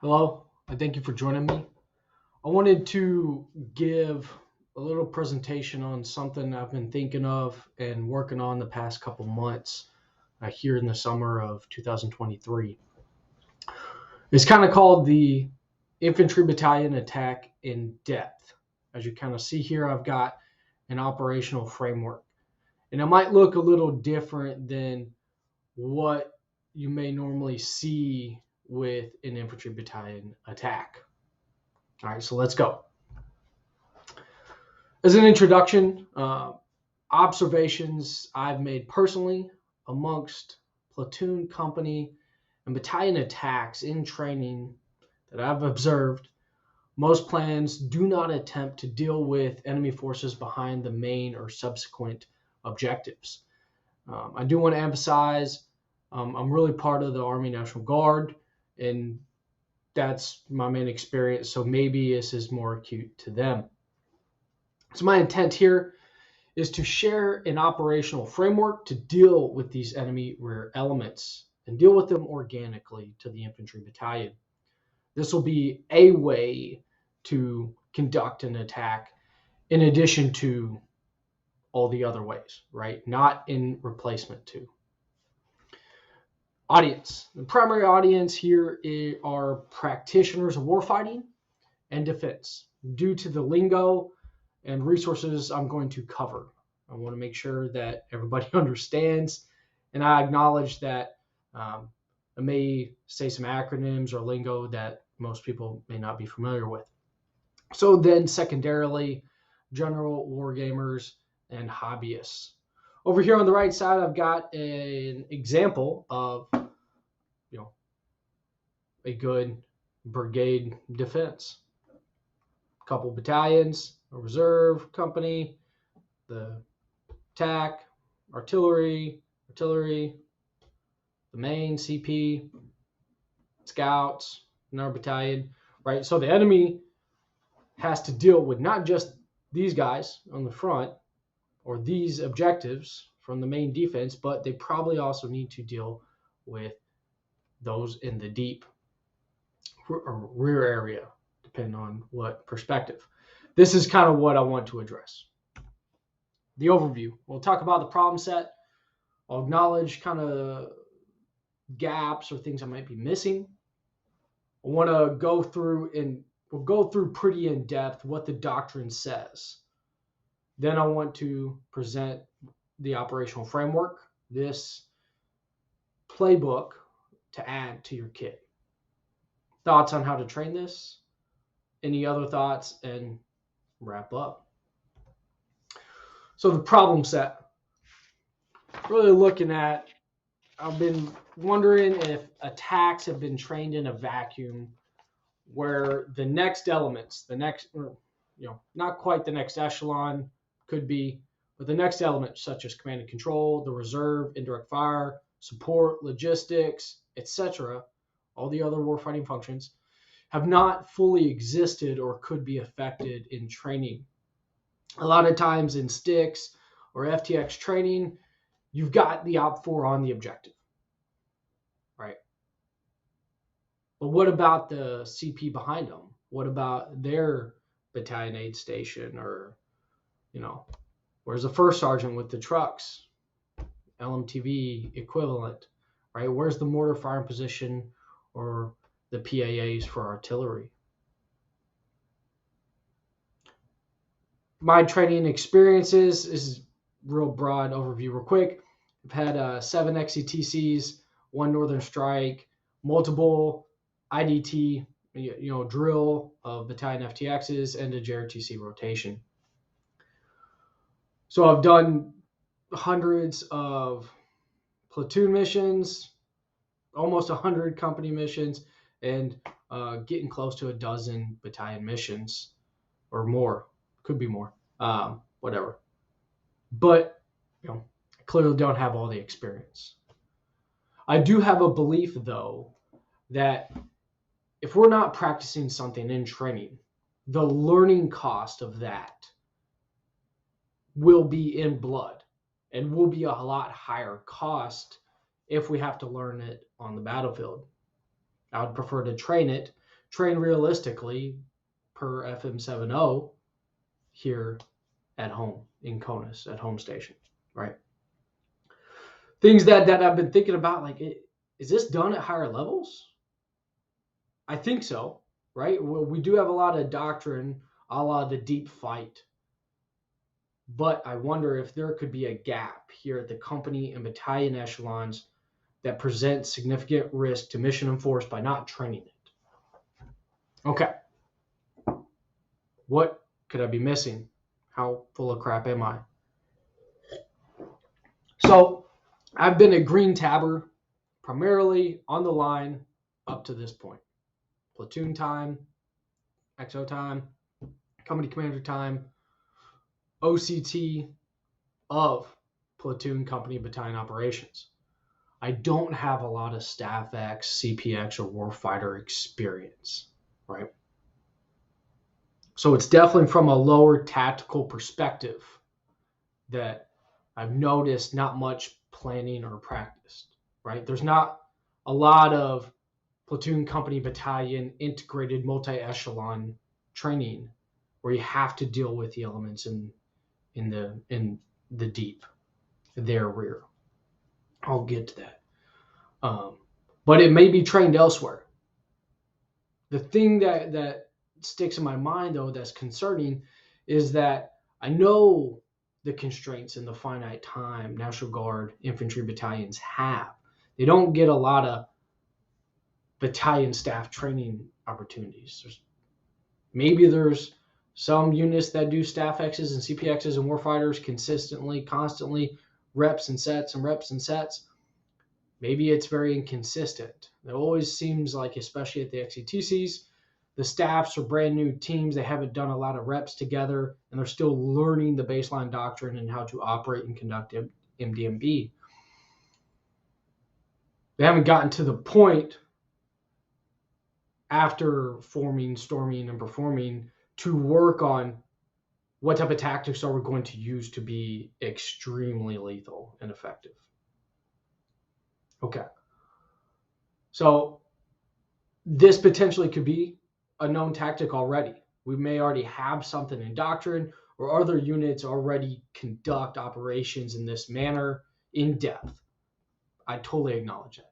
Hello, and thank you for joining me. I wanted to give a little presentation on something I've been thinking of and working on the past couple months here in the summer of 2023. It's kind of called the Infantry Battalion Attack in Depth. As you kind of see here, I've got an operational framework. And it might look a little different than what you may normally see with an infantry battalion attack. All right, so let's go. As an introduction, observations I've made personally amongst platoon, company, and battalion attacks in training that I've observed, most plans do not attempt to deal with enemy forces behind the main or subsequent objectives. I do want to emphasize I'm really part of the Army National Guard, and that's my main experience, so maybe this is more acute to them. So my intent here is to share an operational framework to deal with these enemy rear elements and deal with them organically to the infantry battalion. This will be a way to conduct an attack in addition to all the other ways, right? Not in replacement to. Audience. The primary audience here are practitioners of warfighting and defense. Due to the lingo and resources I'm going to cover, I want to make sure that everybody understands, and I acknowledge that I may say some acronyms or lingo that most people may not be familiar with. So then secondarily, general wargamers and hobbyists. Over here on the right side, I've got an example of, a good brigade defense. A couple battalions, a reserve company, the attack, artillery, the main CP, scouts, another battalion, right? So the enemy has to deal with not just these guys on the front or these objectives from the main defense, but they probably also need to deal with those in the deep or rear area, depending on what perspective. This is kind of what I want to address. The overview. We'll talk about the problem set. I'll acknowledge kind of gaps or things I might be missing. I want to go through, and we'll go through pretty in depth what the doctrine says. Then I want to present the operational framework, this playbook to add to your kit. Thoughts on how to train this? Any other thoughts? And wrap up. So the problem set. Really looking at, I've been wondering if attacks have been trained in a vacuum where the next elements, not quite the next echelon, could be, but the next elements such as command and control, the reserve, indirect fire, support, logistics, etc., all the other warfighting functions, have not fully existed or could be affected in training. A lot of times in sticks or FTX training, you've got the OPFOR on the objective, right? But what about the CP behind them? What about their battalion aid station, or, where's the first sergeant with the trucks, LMTV equivalent, right? Where's the mortar firing position or the PAAs for artillery? My training experiences is real broad overview real quick. I've had 7 XCTCs, 1 Northern Strike, multiple IDT, drill of battalion FTXs, and a JRTC rotation. So I've done hundreds of platoon missions, almost 100 company missions, and getting close to a dozen battalion missions or more. Could be more, whatever. But, I clearly don't have all the experience. I do have a belief, though, that if we're not practicing something in training, the learning cost of that will be in blood and will be a lot higher cost if we have to learn it on the battlefield. I would prefer to train realistically per FM 70 here at home in CONUS at home station, right? Things that I've been thinking about, like, is this done at higher levels? I think so, right? Well, we do have a lot of doctrine, a la the deep fight, but I wonder if there could be a gap here at the company and battalion echelons that presents significant risk to mission and force by not training it. Okay. What could I be missing? How full of crap am I? So I've been a green tabber primarily on the line up to this point. Platoon time, XO time, company commander time, OCT of platoon, company, battalion operations. I don't have a lot of Staff X, CPX, or warfighter experience, right? So it's definitely from a lower tactical perspective that I've noticed not much planning or practiced, right? There's not a lot of platoon, company, battalion, integrated multi-echelon training where you have to deal with the elements in the deep, their rear. I'll get to that. But it may be trained elsewhere. The thing that sticks in my mind, though, that's concerning is that I know the constraints and the finite time National Guard infantry battalions have. They don't get a lot of battalion staff training opportunities. Maybe there's some units that do staff X's and CPX's and warfighters consistently, constantly, reps and sets and reps and sets. Maybe it's very inconsistent. It always seems like, especially at the XETCs, the staffs are brand new teams. They haven't done a lot of reps together, and they're still learning the baseline doctrine and how to operate and conduct MDMB. They haven't gotten to the point after forming, storming, and performing to work on what type of tactics are we going to use to be extremely lethal and effective. Okay. So this potentially could be a known tactic already. We may already have something in doctrine, or other units already conduct operations in this manner in depth. I totally acknowledge that.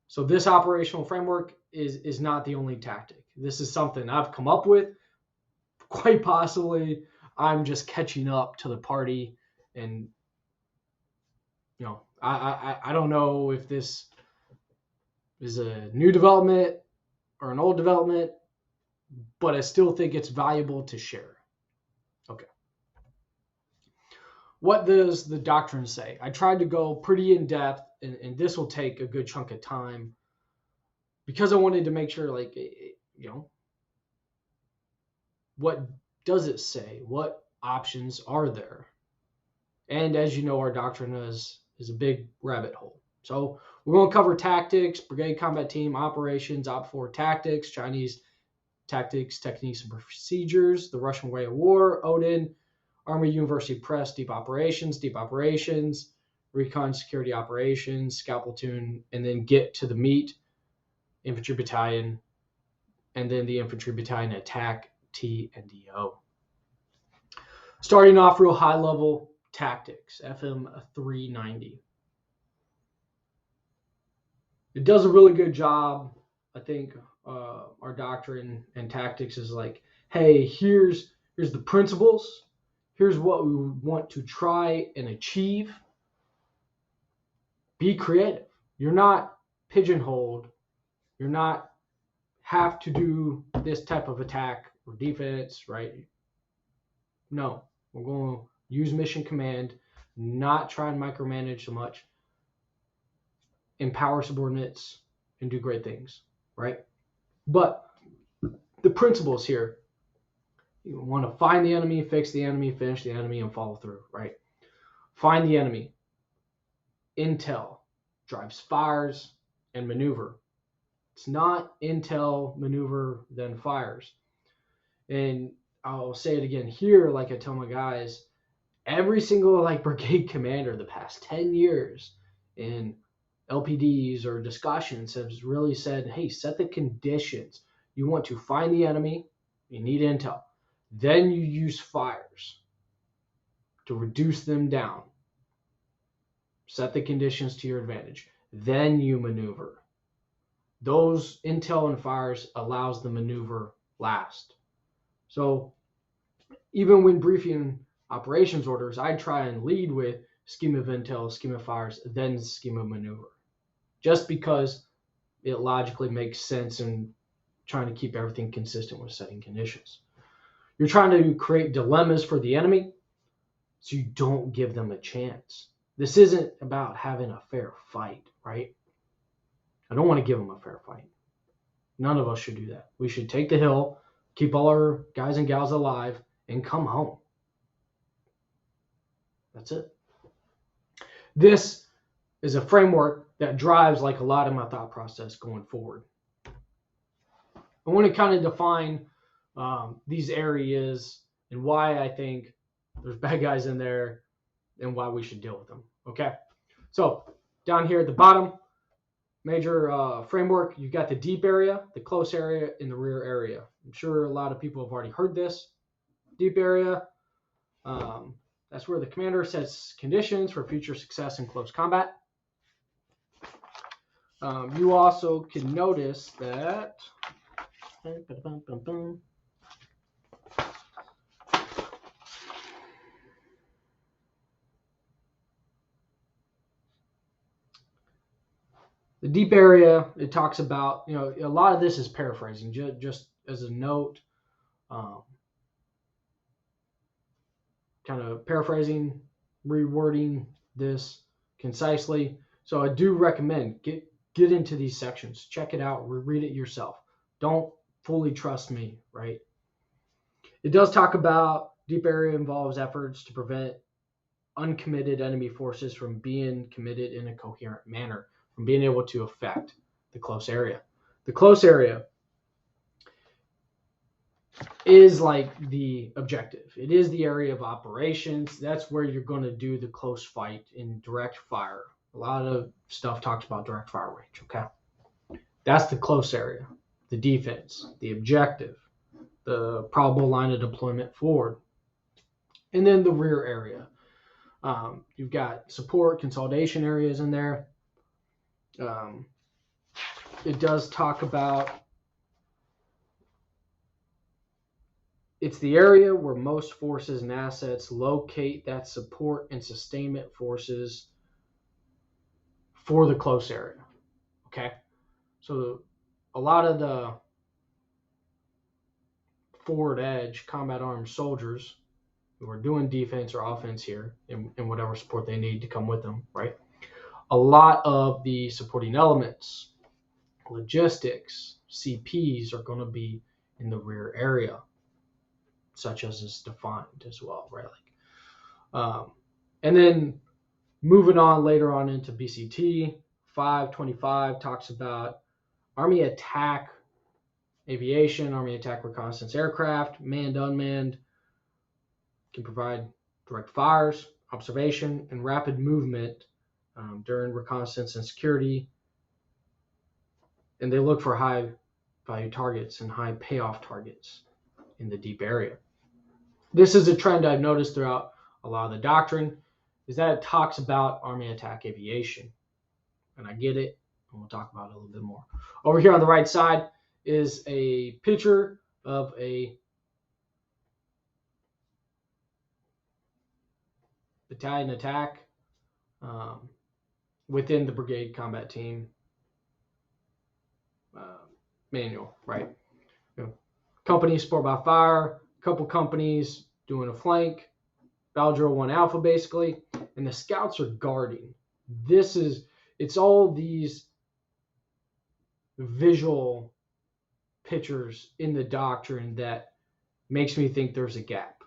So this operational framework is not the only tactic. This is something I've come up with. Quite possibly I'm just catching up to the party, and I don't know if this is a new development or an old development, but I still think it's valuable to share. Okay. What does the doctrine say? I tried to go pretty in depth, and this will take a good chunk of time because I wanted to make sure, what does it say? What options are there? And as you know, our doctrine is a big rabbit hole. So we're going to cover tactics, brigade combat team, operations, OP4 tactics, Chinese tactics, techniques, and procedures, the Russian way of war, Odin, Army University Press, deep operations, recon security operations, scout platoon, and then get to the meat, infantry battalion, and then the infantry battalion attack, T and DO. Starting off real high level tactics, FM 390. It does a really good job. I think our doctrine and tactics is like, hey, here's the principles. Here's what we want to try and achieve. Be creative. You're not pigeonholed. You're not have to do this type of attack or defense, right? No, we're going to use mission command, not try and micromanage so much, empower subordinates, and do great things, right? But the principles here, you want to find the enemy, fix the enemy, finish the enemy, and follow through, right? Find the enemy. Intel. drives fires and maneuver. It's not intel, maneuver, then fires. And I'll say it again here, like I tell my guys, every single like brigade commander the past 10 years in LPDs or discussions has really said, hey, set the conditions. You want to find the enemy, you need intel. Then you use fires to reduce them down. Set the conditions to your advantage. Then you maneuver. Those intel and fires allows the maneuver last. So even when briefing operations orders, I try and lead with scheme of intel, scheme of fires, then scheme of maneuver. Just because it logically makes sense in trying to keep everything consistent with setting conditions. You're trying to create dilemmas for the enemy so you don't give them a chance. This isn't about having a fair fight, right? I don't want to give them a fair fight. None of us should do that. We should take the hill, keep all our guys and gals alive, and come home. That's it. This is a framework that drives like a lot of my thought process going forward. I want to kind of define these areas and why I think there's bad guys in there and why we should deal with them. Okay, so down here at the bottom, major framework, you've got the deep area, the close area, and the rear area. I'm sure a lot of people have already heard this. Deep area, that's where the commander sets conditions for future success in close combat. You also can notice that the deep area, it talks about, a lot of this is paraphrasing, just as a note, kind of paraphrasing, rewording this concisely. So I do recommend get into these sections, check it out, read it yourself. Don't fully trust me, right? It does talk about deep area involves efforts to prevent uncommitted enemy forces from being committed in a coherent manner, from being able to affect the close area. The close area is like the objective. It is the area of operations. That's where you're going to do the close fight in direct fire. A lot of stuff talks about direct fire range, okay? That's the close area, the defense, the objective, the probable line of deployment forward. And then the rear area. You've got support, consolidation areas in there. It does talk about it's the area where most forces and assets locate that support and sustainment forces for the close area. Okay, so a lot of the forward edge combat armed soldiers who are doing defense or offense here and whatever support they need to come with them, right? A lot of the supporting elements, logistics, CPs are going to be in the rear area, such as is defined as well, right? And then moving on later on into BCT, 525 talks about Army attack aviation, Army attack reconnaissance aircraft, manned, unmanned, can provide direct fires, observation, and rapid movement during reconnaissance and security. And they look for high value targets and high payoff targets in the deep area. This is a trend I've noticed throughout a lot of the doctrine, is that it talks about Army attack aviation. And I get it, and we'll talk about it a little bit more. Over here on the right side is a picture of a battalion attack within the brigade combat team manual, right? Company support by fire, couple companies doing a flank, Battle Drill 1 Alpha basically, and the scouts are guarding. It's all these visual pictures in the doctrine that makes me think there's a gap,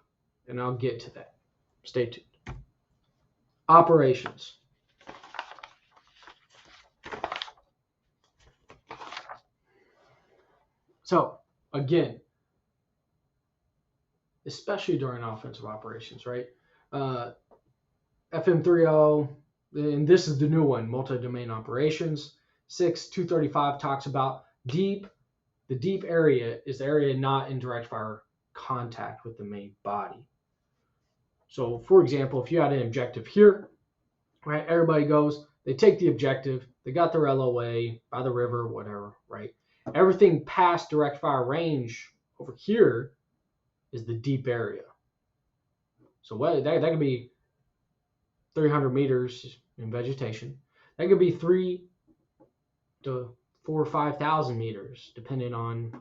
and I'll get to that. Stay tuned. Operations. So again, especially during offensive operations, right? FM30, and this is the new one, multi-domain operations. 6235 talks about deep. The deep area is the area not in direct fire contact with the main body. So, for example, if you had an objective here, right, everybody goes, they take the objective, they got their LOA by the river, whatever, right? Everything past direct fire range over here is the deep area. So that could be 300 meters in vegetation. That could be 3 to 4 or 5,000 meters, depending on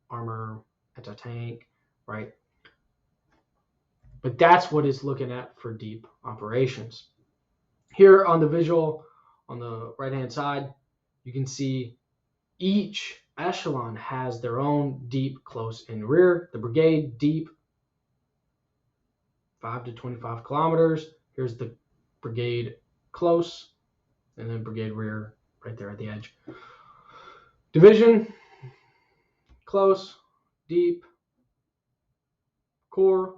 armor, anti-tank, right? But that's what it's looking at for deep operations. Here on the visual, on the right-hand side, you can see each echelon has their own deep, close, and rear. The brigade deep, 5 to 25 kilometers. Here's the brigade close, and then brigade rear right there at the edge. Division, close, deep, core,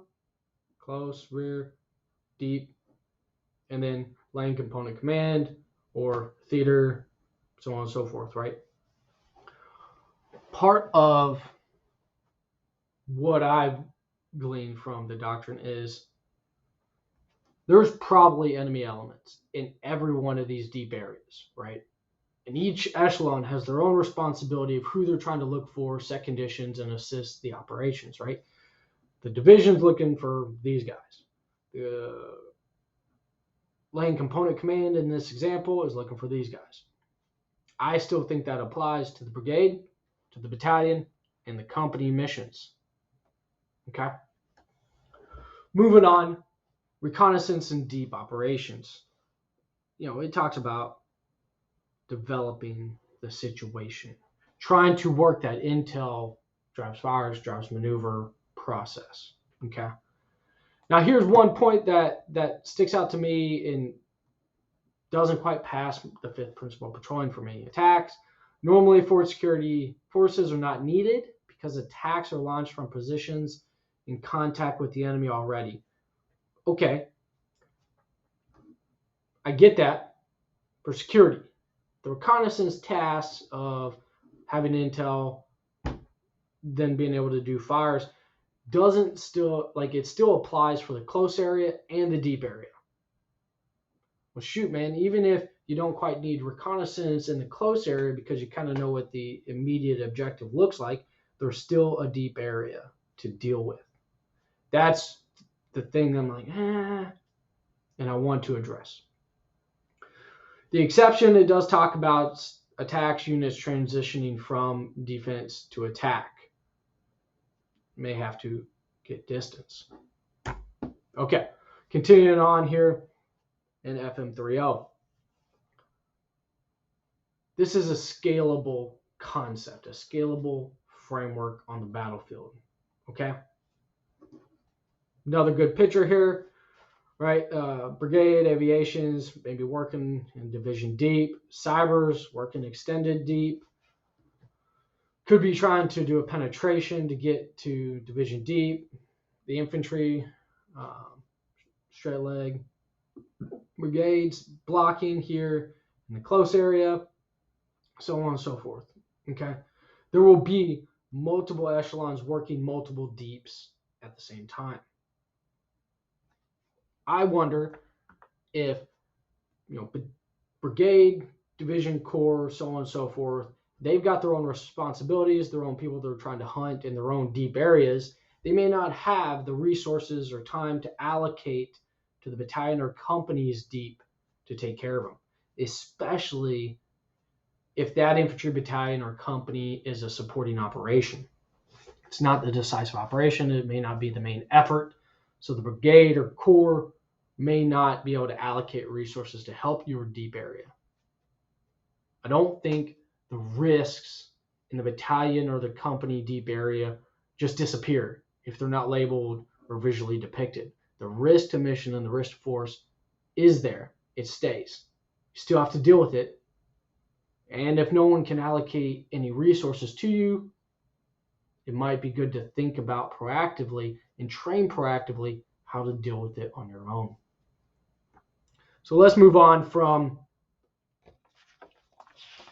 close, rear, deep, and then line component command or theater, so on and so forth, right? Part of what I've gleaned from the doctrine is there's probably enemy elements in every one of these deep areas, right? And each echelon has their own responsibility of who they're trying to look for, set conditions, and assist the operations, right? The division's looking for these guys. The lane component command in this example is looking for these guys. I still think that applies to the brigade, to the battalion, and the company missions. Okay? Moving on, reconnaissance and deep operations. It talks about developing the situation, trying to work that intel drives fires, drives maneuver process. Okay. Now here's one point that sticks out to me and doesn't quite pass the fifth principle patrolling for me. Attacks. Normally forward security forces are not needed because attacks are launched from positions in contact with the enemy already. Okay. I get that for security. The reconnaissance tasks of having intel, then being able to do fires, it still applies for the close area and the deep area. Well, shoot, man, even if you don't quite need reconnaissance in the close area because you kind of know what the immediate objective looks like, there's still a deep area to deal with. That's the thing I'm like, and I want to address. The exception, it does talk about attacks units transitioning from defense to attack. May have to get distance. Okay, continuing on here in FM30. This is a scalable concept, a scalable framework on the battlefield. Okay. Another good picture here, right? Brigade, aviations, maybe working in division deep. Cybers, working extended deep. Could be trying to do a penetration to get to division deep. The infantry, straight leg. Brigades, blocking here in the close area, so on and so forth. Okay. There will be multiple echelons working multiple deeps at the same time. I wonder if, brigade, division, corps, so on and so forth, they've got their own responsibilities, their own people they're trying to hunt in their own deep areas. They may not have the resources or time to allocate to the battalion or companies deep to take care of them, especially if that infantry battalion or company is a supporting operation. It's not the decisive operation. It may not be the main effort. So the brigade or corps may not be able to allocate resources to help your deep area. I don't think the risks in the battalion or the company deep area just disappear if they're not labeled or visually depicted. The risk to mission and the risk to force is there. It stays. You still have to deal with it. And if no one can allocate any resources to you, it might be good to think about proactively and train proactively how to deal with it on your own. So let's move on from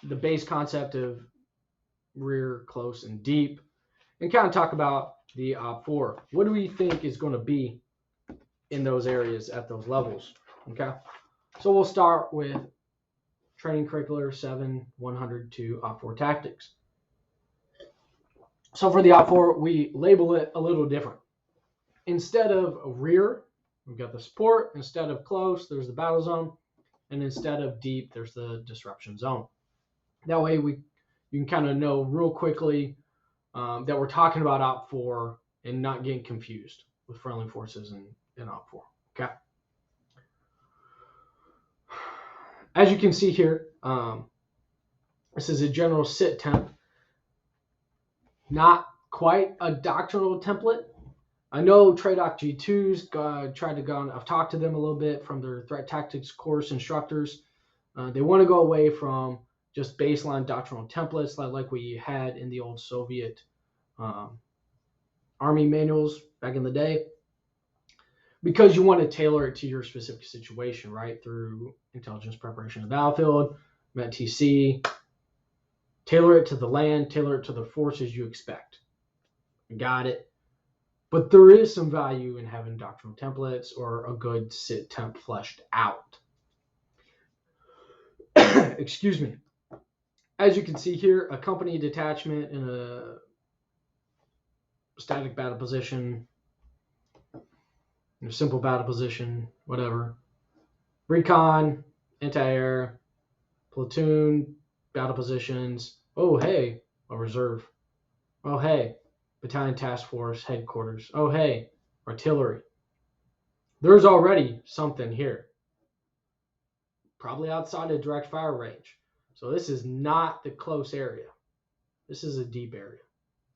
the base concept of rear, close, and deep, and kind of talk about the OPT4. What do we think is going to be in those areas at those levels? Okay, so we'll start with Training Curricular 7-102 OPT4 Tactics. So for the OPT4, we label it a little different. Instead of rear, we've got the support. Instead of close, there's the battle zone. And instead of deep, there's the disruption zone. That way you can kind of know real quickly that we're talking about OPT4 and not getting confused with friendly forces and OPT4. Okay. As you can see here, this is a general sit temp. Not quite a doctrinal template. I know TRADOC G2's tried to go on. I've talked to them a little bit from their threat tactics course instructors. They want to go away from just baseline doctrinal templates like we had in the old Soviet Army manuals back in the day, because you want to tailor it to your specific situation, right? Through intelligence preparation of the battlefield, MET-TC, tailor it to the land, tailor it to the forces you expect. Got it. But there is some value in having doctrinal templates or a good sit temp fleshed out. Excuse me. As you can see here, a company detachment in a static battle position, in a simple battle position, whatever. Recon, anti-air, platoon, battle positions. Oh, hey, a reserve. Oh, hey, battalion task force headquarters. Oh, hey, artillery. There's already something here, probably outside of direct fire range. So this is not the close area. This is a deep area.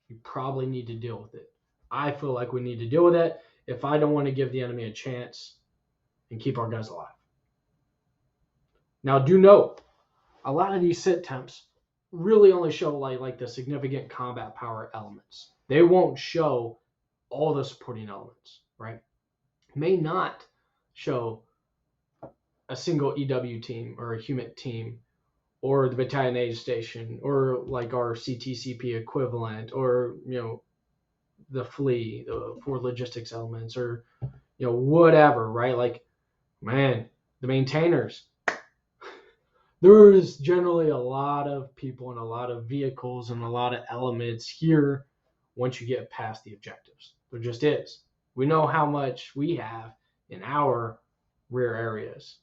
You probably need to deal with it. I feel like we need to deal with it if I don't want to give the enemy a chance and keep our guys alive. Now, do note, a lot of these sit temps really only show like the significant combat power elements. They won't show all the supporting elements, right? May not show a single EW team or a HUMIT team or the battalion aid station or like our CTCP equivalent or, the FLE, the forward logistics elements, or, whatever, right? Like, man, the maintainers. There is generally a lot of people and a lot of vehicles and a lot of elements here once you get past the objectives. There just is. We know how much we have in our rear areas.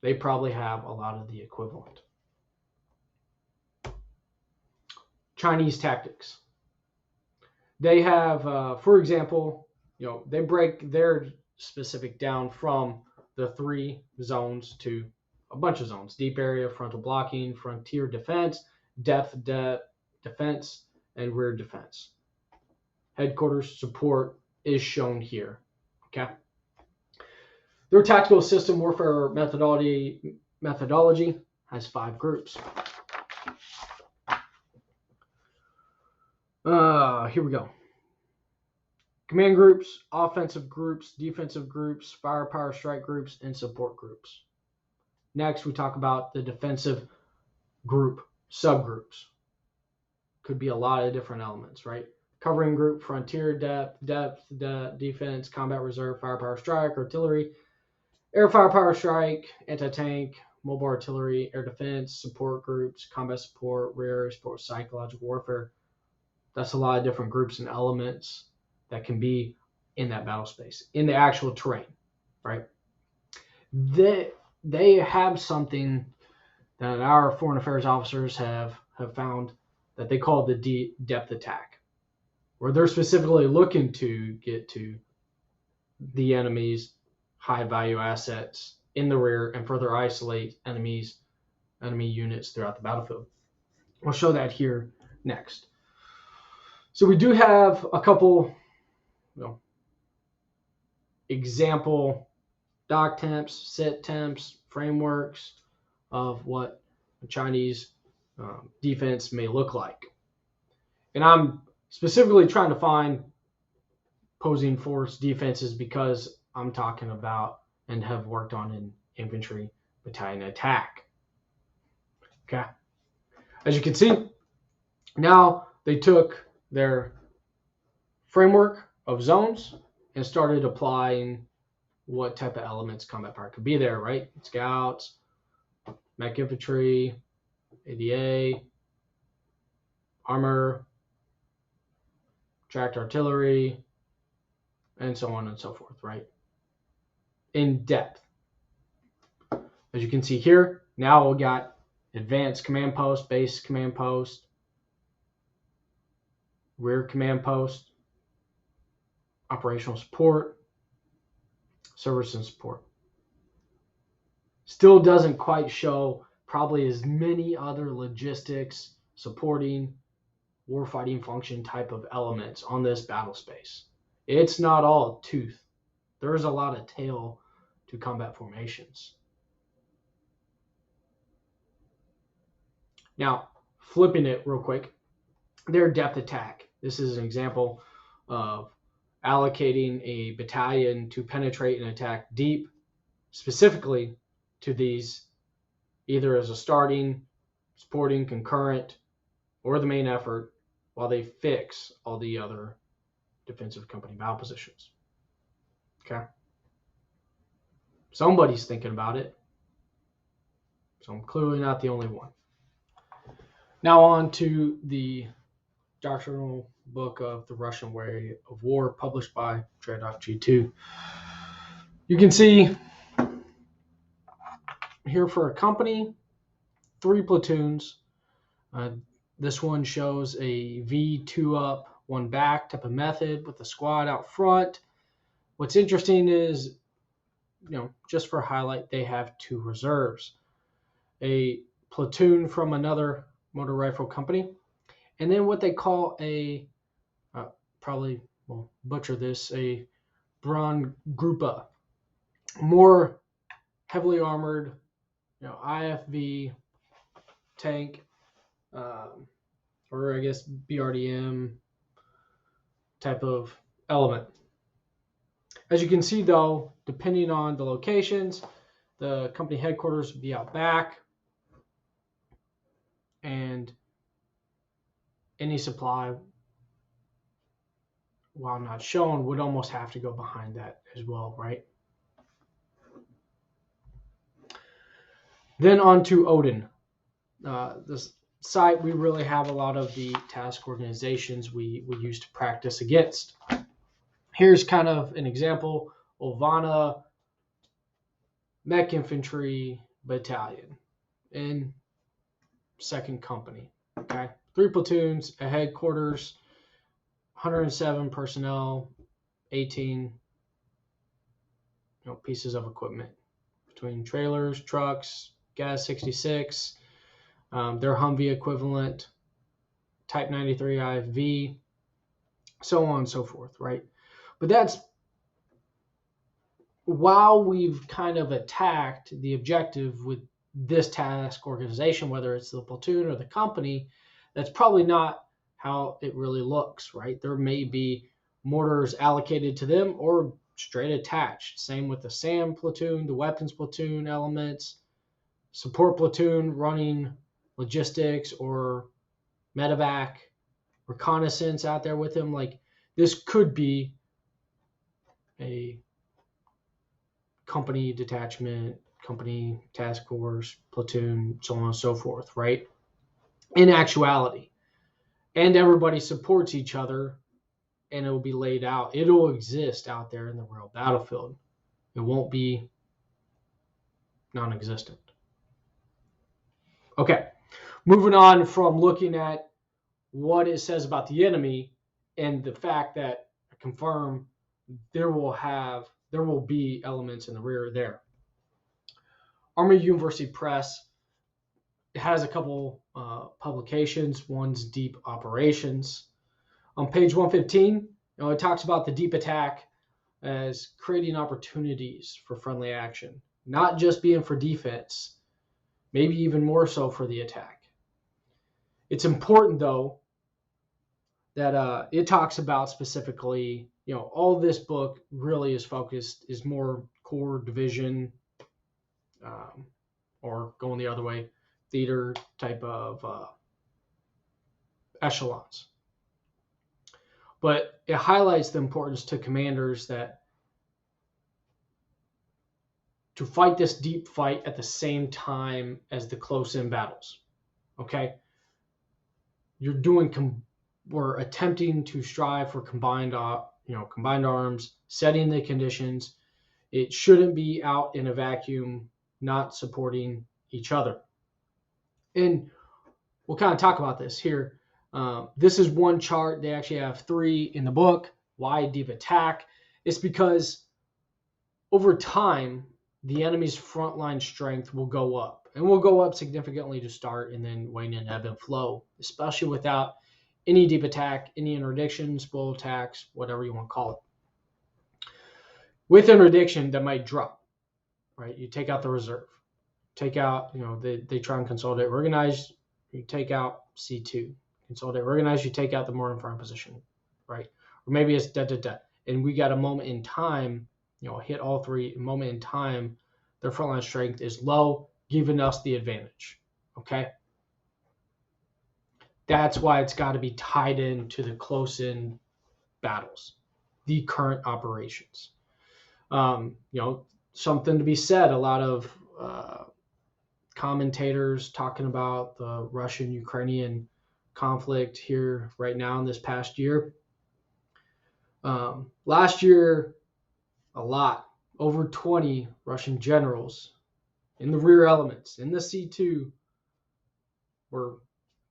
They probably have a lot of the equivalent. Chinese tactics. They have, for example, they break their specific down from the 3 zones to a bunch of zones: deep area, frontal blocking, frontier defense, depth defense, and rear defense. Headquarters support is shown here. Okay. Their tactical system warfare methodology has 5 groups. Here we go. Command groups, offensive groups, defensive groups, firepower strike groups, and support groups. Next, we talk about the defensive group subgroups. Could be a lot of different elements, right? Covering group, frontier, depth, defense, combat reserve, firepower strike, artillery, air firepower strike, anti-tank, mobile artillery, air defense, support groups, combat support, rear support, psychological warfare. That's a lot of different groups and elements that can be in that battle space, in the actual terrain, right? They have something that our foreign affairs officers have found that they call the depth attack, where they're specifically looking to get to the enemy's high value assets in the rear and further isolate enemy units throughout the battlefield. I'll show that here next. So we do have a couple example doc temps, sit temps, frameworks of what a Chinese defense may look like. And I'm specifically trying to find opposing force defenses because I'm talking about and have worked on an Infantry Battalion Attack. Okay. As you can see, now they took their framework of zones and started applying what type of elements combat part could be there, right? Scouts, mech infantry, ADA, armor, tracked artillery, and so on and so forth, right? In depth. As you can see here, now we got advanced command post, base command post, rear command post, operational support, service and support. Still doesn't quite show probably as many other logistics supporting warfighting function type of elements on this battle space. It's not all tooth. There's a lot of tail to combat formations. Now, flipping it real quick, their depth attack. This is an example of allocating a battalion to penetrate and attack deep, specifically to these, either as a starting, supporting, concurrent, or the main effort, while they fix all the other defensive company battle positions. Okay. Somebody's thinking about it, so I'm clearly not the only one. Now on to the doctrinal book of the Russian Way of War, published by Tredok G2. You can see here for a company, 3 platoons. This one shows a V2 up, 1 back type of method with the squad out front. What's interesting is, just for highlight, they have 2 reserves. A platoon from another motor rifle company, and then what they call a, probably will butcher this, a Brandgruppe, more heavily armored, IFV tank, or I guess BRDM type of element. As you can see though, depending on the locations, the company headquarters would be out back, and any supply, while not shown, would almost have to go behind that as well, right? Then on to Odin. This site, we really have a lot of the task organizations we use to practice against. Here's kind of an example: Olvana Mech Infantry Battalion in 2nd Company. Okay, 3 platoons, a headquarters, 107 personnel, 18 pieces of equipment between trailers, trucks, Gas 66, their Humvee equivalent, Type 93 IFV, so on and so forth, right? But that's while we've kind of attacked the objective with this task organization, whether it's the platoon or the company, that's probably not how it really looks, right? There may be mortars allocated to them or straight attached. Same with the SAM platoon, the weapons platoon elements, support platoon running logistics or medevac, reconnaissance out there with them. Like, this could be a company detachment, company task force, platoon, so on and so forth, right? In actuality. And everybody supports each other, and it will be laid out. It will exist out there in the real battlefield. It won't be non-existent. Okay, moving on from looking at what it says about the enemy and the fact that I confirm there will be elements in the rear there. Army University Press has a couple publications. One's Deep Operations. On page 115, it talks about the deep attack as creating opportunities for friendly action, not just being for defense, maybe even more so for the attack. It's important, though, that it talks about specifically, all this book really is focused, is more corps, division, or going the other way, theater type of echelons. But it highlights the importance to commanders that to fight this deep fight at the same time as the close-in battles. Okay? We're attempting to strive for combined arms, setting the conditions. It shouldn't be out in a vacuum, not supporting each other. And we'll kind of talk about this here. This is one chart. They actually have 3 in the book. Why deep attack? It's because over time, the enemy's frontline strength will go up. And will go up significantly to start and then wane and ebb and flow, especially without any deep attack, any interdiction, spoil attacks, whatever you want to call it. With interdiction, that might drop, right? You take out the reserve. Take out, they try and consolidate, organize. You take out C2. Consolidate, organize. You take out the more informed position, right? Or maybe it's da-da-da. And we got a moment in time, hit all 3. A moment in time, their frontline strength is low, giving us the advantage, okay? That's why it's got to be tied into the close-in battles, the current operations. Something to be said, a lot of commentators talking about the Russian-Ukrainian conflict here right now in this past year. Last year, a lot, over 20 Russian generals in the rear elements, in the C2, were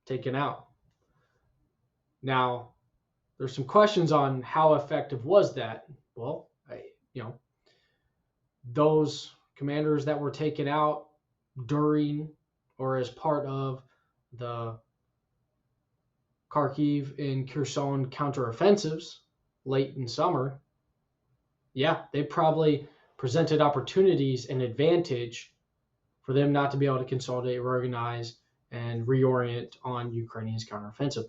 taken out. Now, there's some questions on how effective was that. Well, those commanders that were taken out during or as part of the Kharkiv and Kherson counteroffensives late in summer, they probably presented opportunities and advantage for them not to be able to consolidate, reorganize, and reorient on Ukrainians' counteroffensive.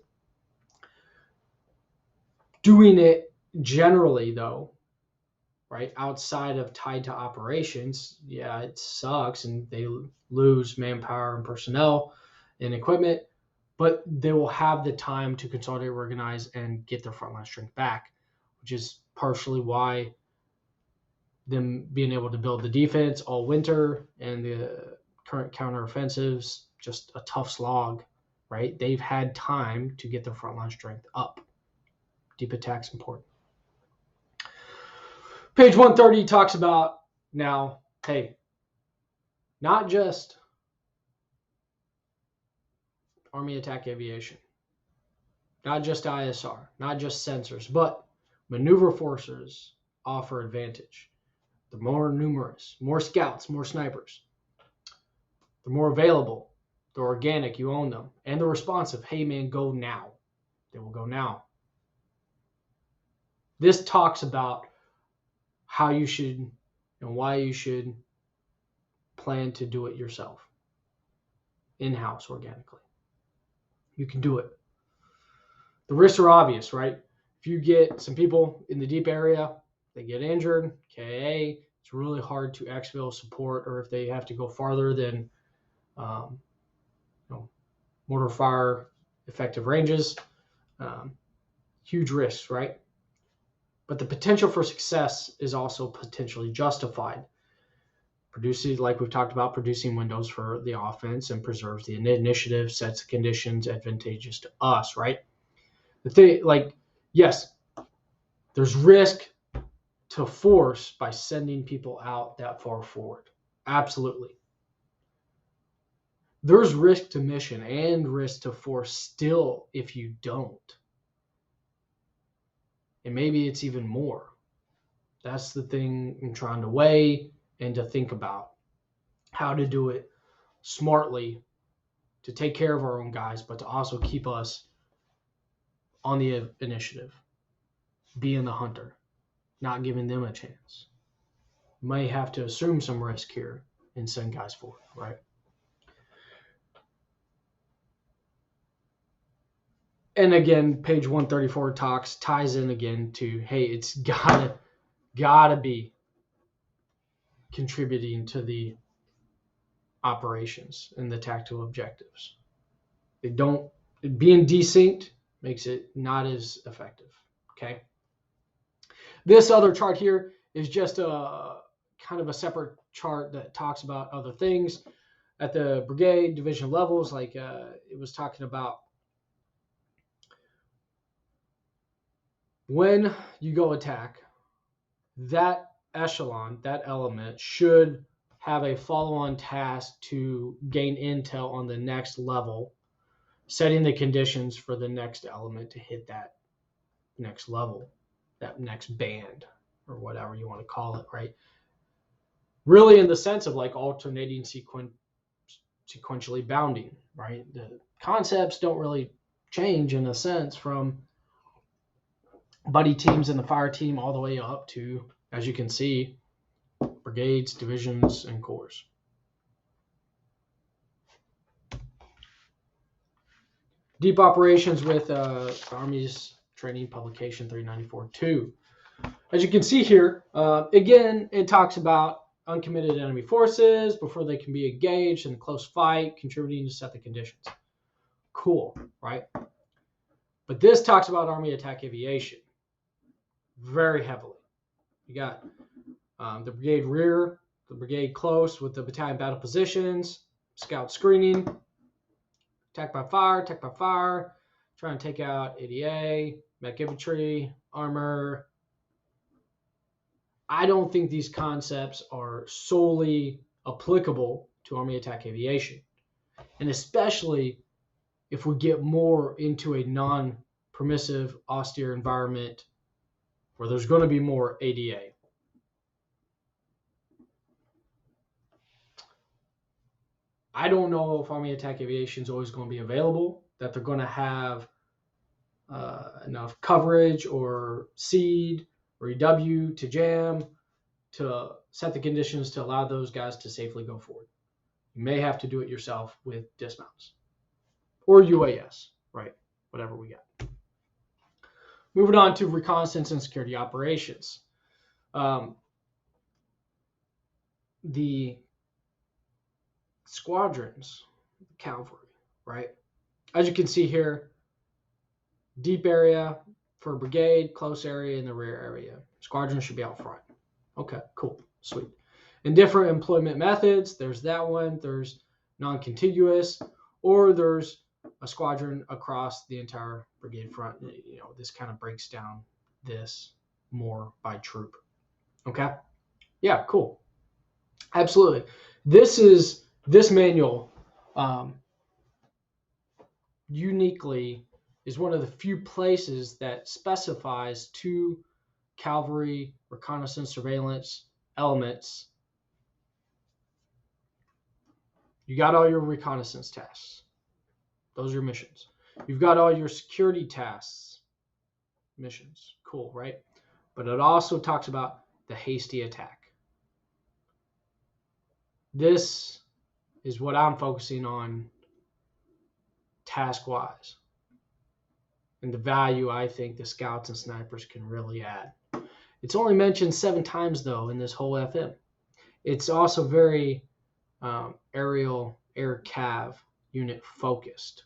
Doing it generally, though, right, outside of tied to operations, it sucks, and they lose manpower and personnel and equipment, but they will have the time to consolidate, organize, and get their frontline strength back, which is partially why them being able to build the defense all winter and the current counteroffensives, just a tough slog, right? They've had time to get their frontline strength up. Deep attack's important. Page 130 talks about now, hey, not just Army Attack Aviation, not just ISR, not just sensors, but maneuver forces offer advantage. The more numerous, more scouts, more snipers. The more available, the organic, you own them, and the responsive, hey man, go now. They will go now. This talks about how you should and why you should plan to do it yourself, in-house, organically. You can do it. The risks are obvious, right? If you get some people in the deep area, they get injured, KA, it's really hard to exfil support, or if they have to go farther than mortar fire effective ranges, huge risks, right? But the potential for success is also potentially justified. Producing, like we've talked about, producing windows for the offense and preserves the initiative, sets the conditions advantageous to us, right? The thing, yes, there's risk to force by sending people out that far forward. Absolutely. There's risk to mission and risk to force still if you don't. And maybe it's even more. That's the thing I'm trying to weigh and to think about. How to do it smartly to take care of our own guys, but to also keep us on the initiative, being the hunter, not giving them a chance. You may have to assume some risk here and send guys forward, right? And again, page 134 ties in again to, hey, it's gotta be contributing to the operations and the tactical objectives. They don't, being desynced makes it not as effective. Okay. This other chart here is just a kind of a separate chart that talks about other things at the brigade division levels. Like it was talking about when you go attack, that echelon, that element should have a follow-on task to gain intel on the next level, setting the conditions for the next element to hit that next level, that next band, or whatever you want to call it, right? Really in the sense of like alternating sequentially bounding, right? The concepts don't really change in a sense from buddy teams in the fire team all the way up to, as you can see, brigades, divisions, and corps. Deep operations with Army's Training Publication 394-2. As you can see here, again, it talks about uncommitted enemy forces before they can be engaged in a close fight, contributing to set the conditions. Cool, right? But this talks about Army attack aviation very heavily. You got the brigade rear, the brigade close with the battalion battle positions, scout screening, attack by fire, trying to take out ADA, mech infantry, armor. I don't think these concepts are solely applicable to Army attack aviation. And especially if we get more into a non-permissive, austere environment where there's going to be more ADA. I don't know if Army attack aviation is always going to be available, that they're going to have enough coverage or seed or EW to jam to set the conditions to allow those guys to safely go forward. You may have to do it yourself with dismounts or UAS, right? Whatever we got. Moving on to reconnaissance and security operations. The squadrons, cavalry, right? As you can see here, deep area for brigade, close area, and the rear area. Squadrons should be out front. Okay, cool, sweet. And different employment methods, there's that one, there's non-contiguous, or there's a squadron across the entire brigade front. You know, this kind of breaks down this more by troop. Okay? Yeah, cool. Absolutely. This manual uniquely is one of the few places that specifies 2 cavalry reconnaissance surveillance elements. You got all your reconnaissance tasks. Those are your missions. You've got all your security tasks, missions. Cool, right? But it also talks about the hasty attack. This is what I'm focusing on task-wise, and the value I think the scouts and snipers can really add. It's only mentioned 7 times, though, in this whole FM. It's also very aerial air cav unit focused.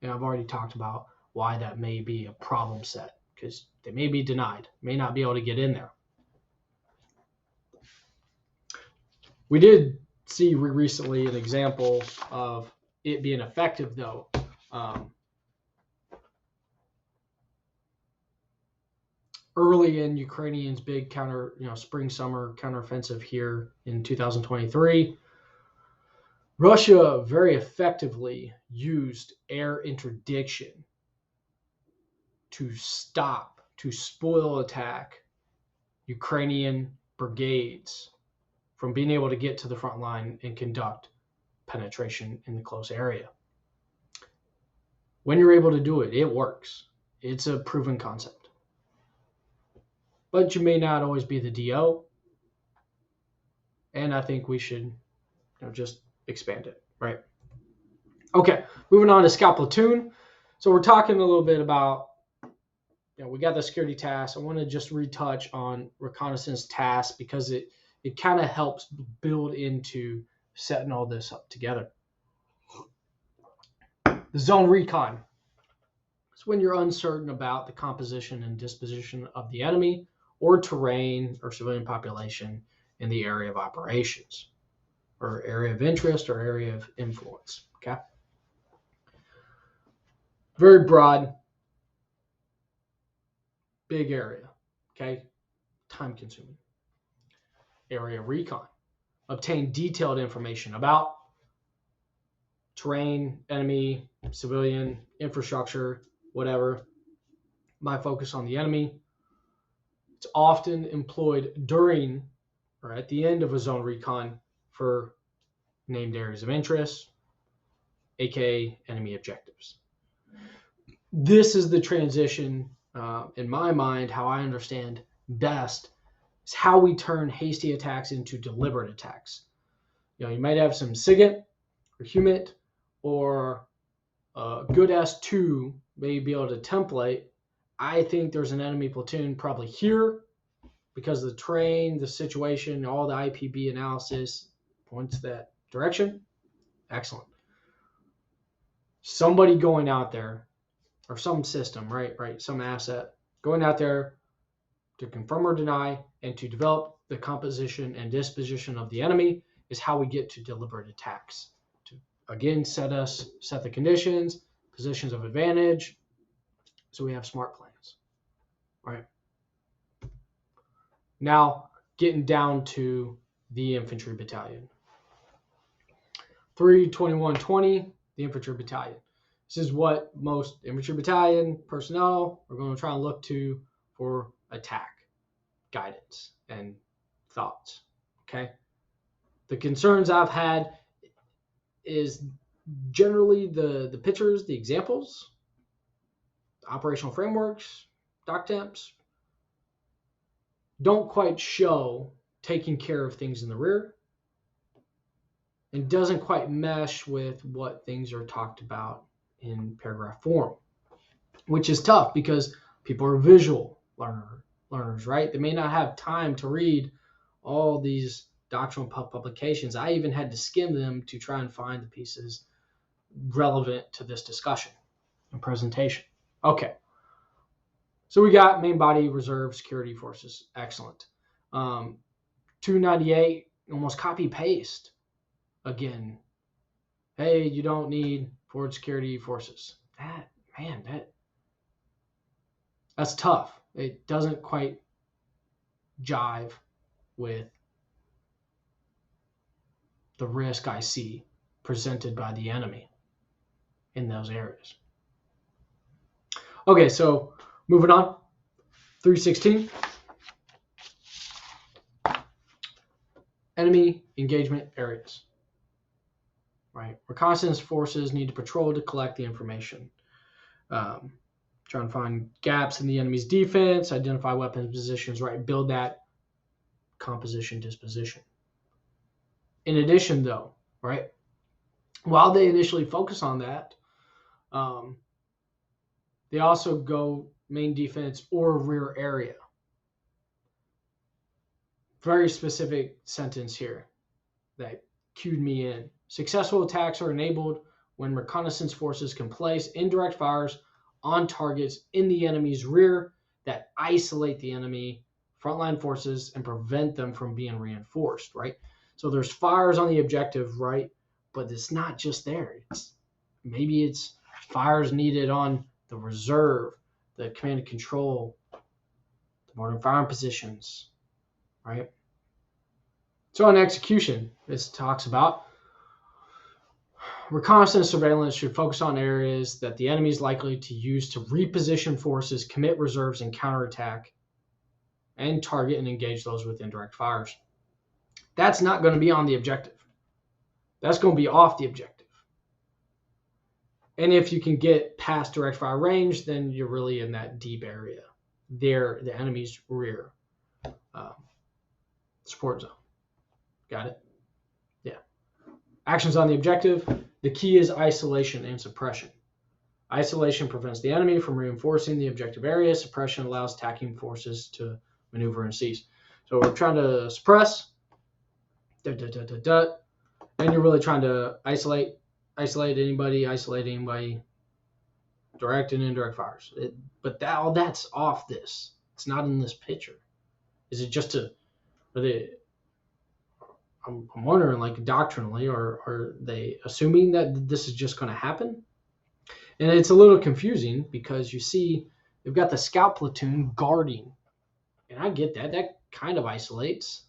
And I've already talked about why that may be a problem set, because they may be denied, may not be able to get in there. We did see recently an example of it being effective, though. Early in Ukrainians' big spring-summer counteroffensive here in 2023, Russia very effectively used air interdiction to spoil attack Ukrainian brigades from being able to get to the front line and conduct penetration in the close area. When you're able to do it, it works. It's a proven concept. But you may not always be the DO. And I think we should just expand it, right? Okay, moving on to scout platoon. So we're talking a little bit about, we got the security tasks. I want to just retouch on reconnaissance tasks because it kind of helps build into setting all this up together. The zone recon. It's when you're uncertain about the composition and disposition of the enemy or terrain or civilian population in the area of operations or area of interest or area of influence. Okay. Very broad, big area. Okay. Time consuming. Area recon. Obtain detailed information about terrain, enemy, civilian, infrastructure, whatever. My focus on the enemy. It's often employed during or at the end of a zone recon for named areas of interest, aka enemy objectives. This is the transition, in my mind, how I understand best is how we turn hasty attacks into deliberate attacks. You might have some SIGINT or HUMINT or a good S2 may be able to template. I think there's an enemy platoon probably here because of the terrain, the situation, all the IPB analysis points that direction. Excellent. Somebody going out there, or some system, right, some asset, going out there to confirm or deny and to develop the composition and disposition of the enemy is how we get to deliberate attacks. To, again, set the conditions, positions of advantage, so we have smart plans, right? Now, getting down to the infantry battalion. 32120, the infantry battalion. This is what most infantry battalion personnel are going to try and look to for attack, guidance, and thoughts. Okay. The concerns I've had is generally the pictures, the examples, the operational frameworks, doc temps don't quite show taking care of things in the rear and doesn't quite mesh with what things are talked about in paragraph form, which is tough because people are visual learners, right? They may not have time to read all these doctrinal publications. I even had to skim them to try and find the pieces relevant to this discussion and presentation. Okay. So we got main body, reserve, security forces. Excellent. 298, almost copy paste. Again, hey, you don't need forward security forces. That's tough. It doesn't quite jive with the risk I see presented by the enemy in those areas. Okay, so moving on. 316. Enemy engagement areas. Right. Reconnaissance forces need to patrol to collect the information. Try and find gaps in the enemy's defense, identify weapons positions, right? Build that composition disposition. In addition, though, right, while they initially focus on that, they also go main defense or rear area. Very specific sentence here that cued me in. Successful attacks are enabled when reconnaissance forces can place indirect fires on targets in the enemy's rear that isolate the enemy frontline forces and prevent them from being reinforced, right? So there's fires on the objective, right? But it's not just there. Maybe it's fires needed on the reserve, the command and control, the mortar firing positions, right? So on execution, this talks about reconnaissance surveillance should focus on areas that the enemy is likely to use to reposition forces, commit reserves, and counterattack, and target and engage those with indirect fires. That's not going to be on the objective. That's going to be off the objective. And if you can get past direct fire range, then you're really in that deep area. There, the enemy's rear support zone. Got it? Yeah. Actions on the objective. The key is isolation and suppression. Isolation prevents the enemy from reinforcing the objective area. Suppression allows attacking forces to maneuver and seize. So we're trying to suppress, and you're really trying to isolate anybody, direct and indirect fires. But all that's off this. It's not in this picture. Is it just I'm wondering, like, doctrinally, are they assuming that this is just going to happen? And it's a little confusing because you see they've got the scout platoon guarding. And I get that. That kind of isolates.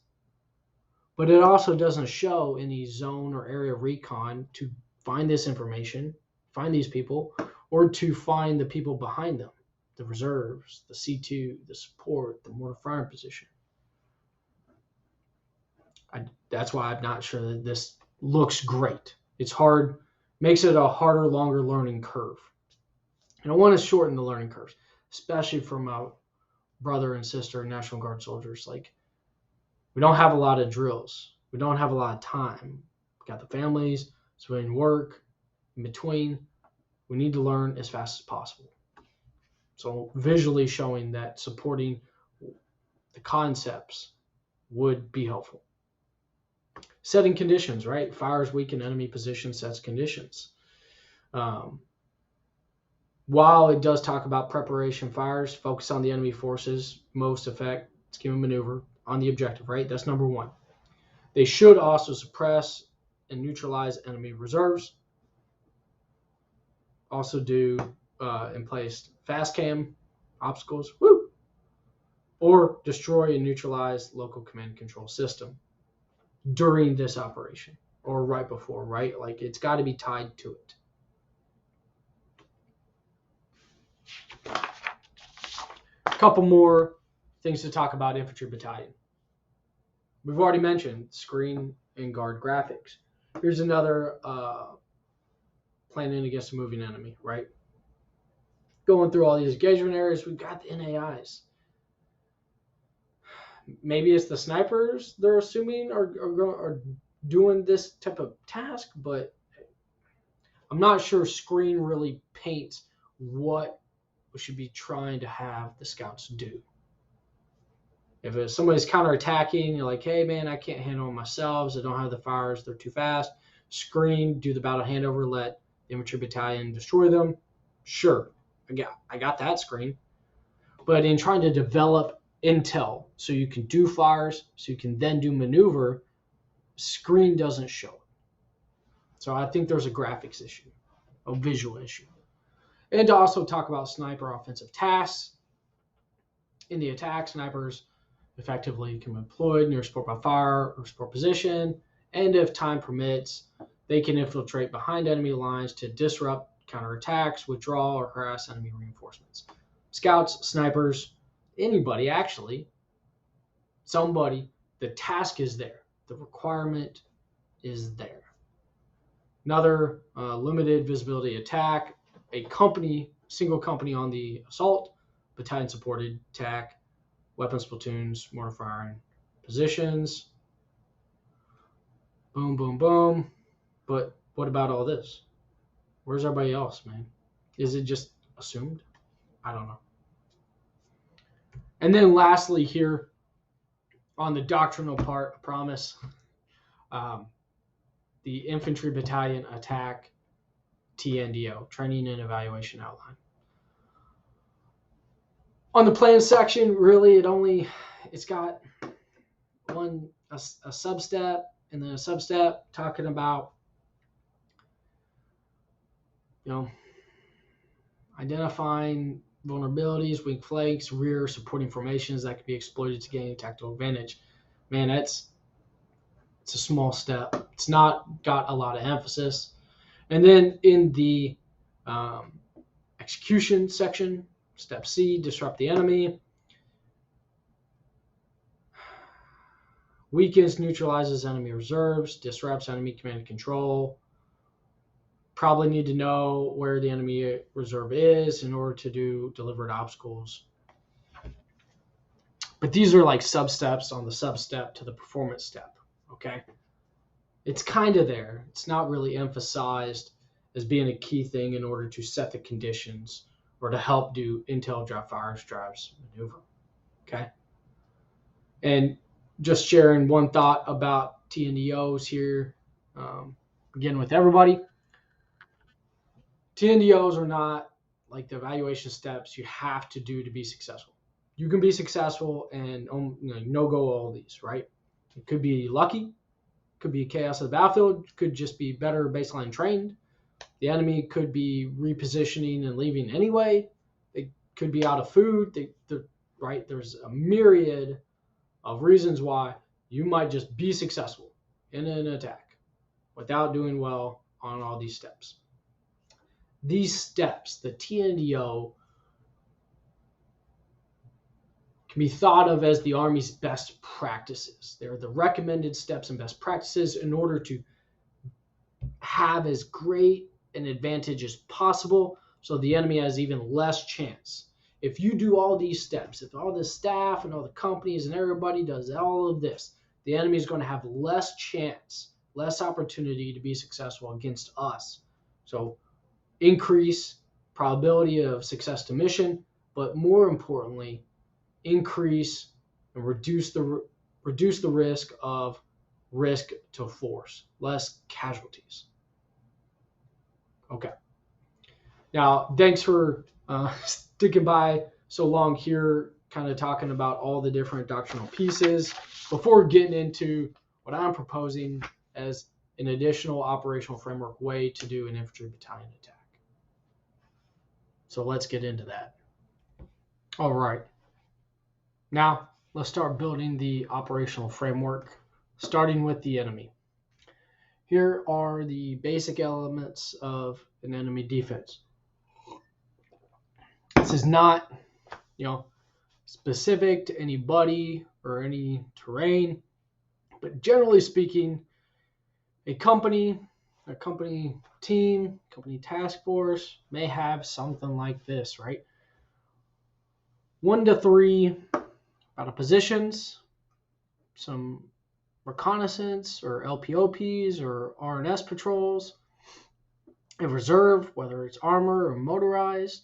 But it also doesn't show any zone or area recon to find this information, find these people, or to find the people behind them, the reserves, the C2, the support, the mortar firing position. That's why I'm not sure that this looks great. It's hard, makes it a harder, longer learning curve. And I want to shorten the learning curves, especially for my brother and sister National Guard soldiers. Like, we don't have a lot of drills. We don't have a lot of time. We got the families, civilian work in between. We need to learn as fast as possible. So visually showing that, supporting the concepts would be helpful. Setting conditions, right? Fires weaken enemy position, sets conditions. While it does talk about preparation fires, focus on the enemy forces, most effect, scheme and maneuver on the objective, right? That's number one. They should also suppress and neutralize enemy reserves. Also do in place fast cam obstacles, or destroy and neutralize local command and control system during this operation or right before, right? Like, it's got to be tied to it. A couple more things to talk about Infantry Battalion. We've already mentioned screen and guard graphics. Here's another planning against a moving enemy, right? Going through all these engagement areas, we've got the NAIs. Maybe it's the snipers they're assuming are doing this type of task, but I'm not sure screen really paints what we should be trying to have the scouts do. If somebody's counterattacking, you're like, hey, man, I can't handle them myself. I don't have the fires. They're too fast. Screen, do the battle handover, let the infantry battalion destroy them. Sure, I got that screen. But in trying to develop intel so you can do fires, so you can then do maneuver, screen doesn't show it. So I think there's a graphics issue, a visual issue. And to also talk about sniper offensive tasks. In the attack, snipers effectively can be employed near support by fire or support position, and if time permits, they can infiltrate behind enemy lines to disrupt counterattacks, withdraw, or harass enemy reinforcements. Scouts, snipers, anybody actually, somebody, the task is there. The requirement is there. Another limited visibility attack, a company, single company on the assault, battalion supported attack, weapons platoons, mortar firing positions. Boom, boom, boom. But what about all this? Where's everybody else, man? Is it just assumed? I don't know. And then lastly here, on the doctrinal part, I promise, the Infantry Battalion Attack TNDO, Training and Evaluation Outline. On the plan section, really, it's got a sub-step and then a sub-step talking about, identifying vulnerabilities, weak flanks, rear supporting formations that can be exploited to gain tactical advantage. Man, it's a small step. It's not got a lot of emphasis. And then in the execution section, step C, disrupt the enemy. Weakens, neutralizes enemy reserves, disrupts enemy command and control. Probably need to know where the enemy reserve is in order to do delivered obstacles. But these are like sub-steps on the sub-step to the performance step, okay? It's kind of there. It's not really emphasized as being a key thing in order to set the conditions or to help do intel drives maneuver. Okay. And just sharing one thought about TNDOs here, again with everybody. TNDOs are not like the evaluation steps you have to do to be successful. You can be successful and no go all these, right? It could be lucky, could be chaos of the battlefield, could just be better baseline trained. The enemy could be repositioning and leaving anyway. They could be out of food. Right? There's a myriad of reasons why you might just be successful in an attack without doing well on all these steps. These steps, the TNDO, can be thought of as the Army's best practices. They're the recommended steps and best practices in order to have as great an advantage as possible so the enemy has even less chance. If you do all these steps, if all the staff and all the companies and everybody does all of this, the enemy is going to have less chance, less opportunity to be successful against us. So increase probability of success to mission, but more importantly, increase and reduce the risk to force, less casualties. Okay. Now, thanks for sticking by so long here, kind of talking about all the different doctrinal pieces. Before getting into what I'm proposing as an additional operational framework way to do an infantry battalion attack. So let's get into that. All right. Now, let's start building the operational framework, starting with the enemy. Here are the basic elements of an enemy defense. This is not, specific to anybody or any terrain, but generally speaking, a company team, company task force may have something like this, right? 1 to 3 battle positions, some reconnaissance or LPOPs or RNS patrols, a reserve, whether it's armor or motorized,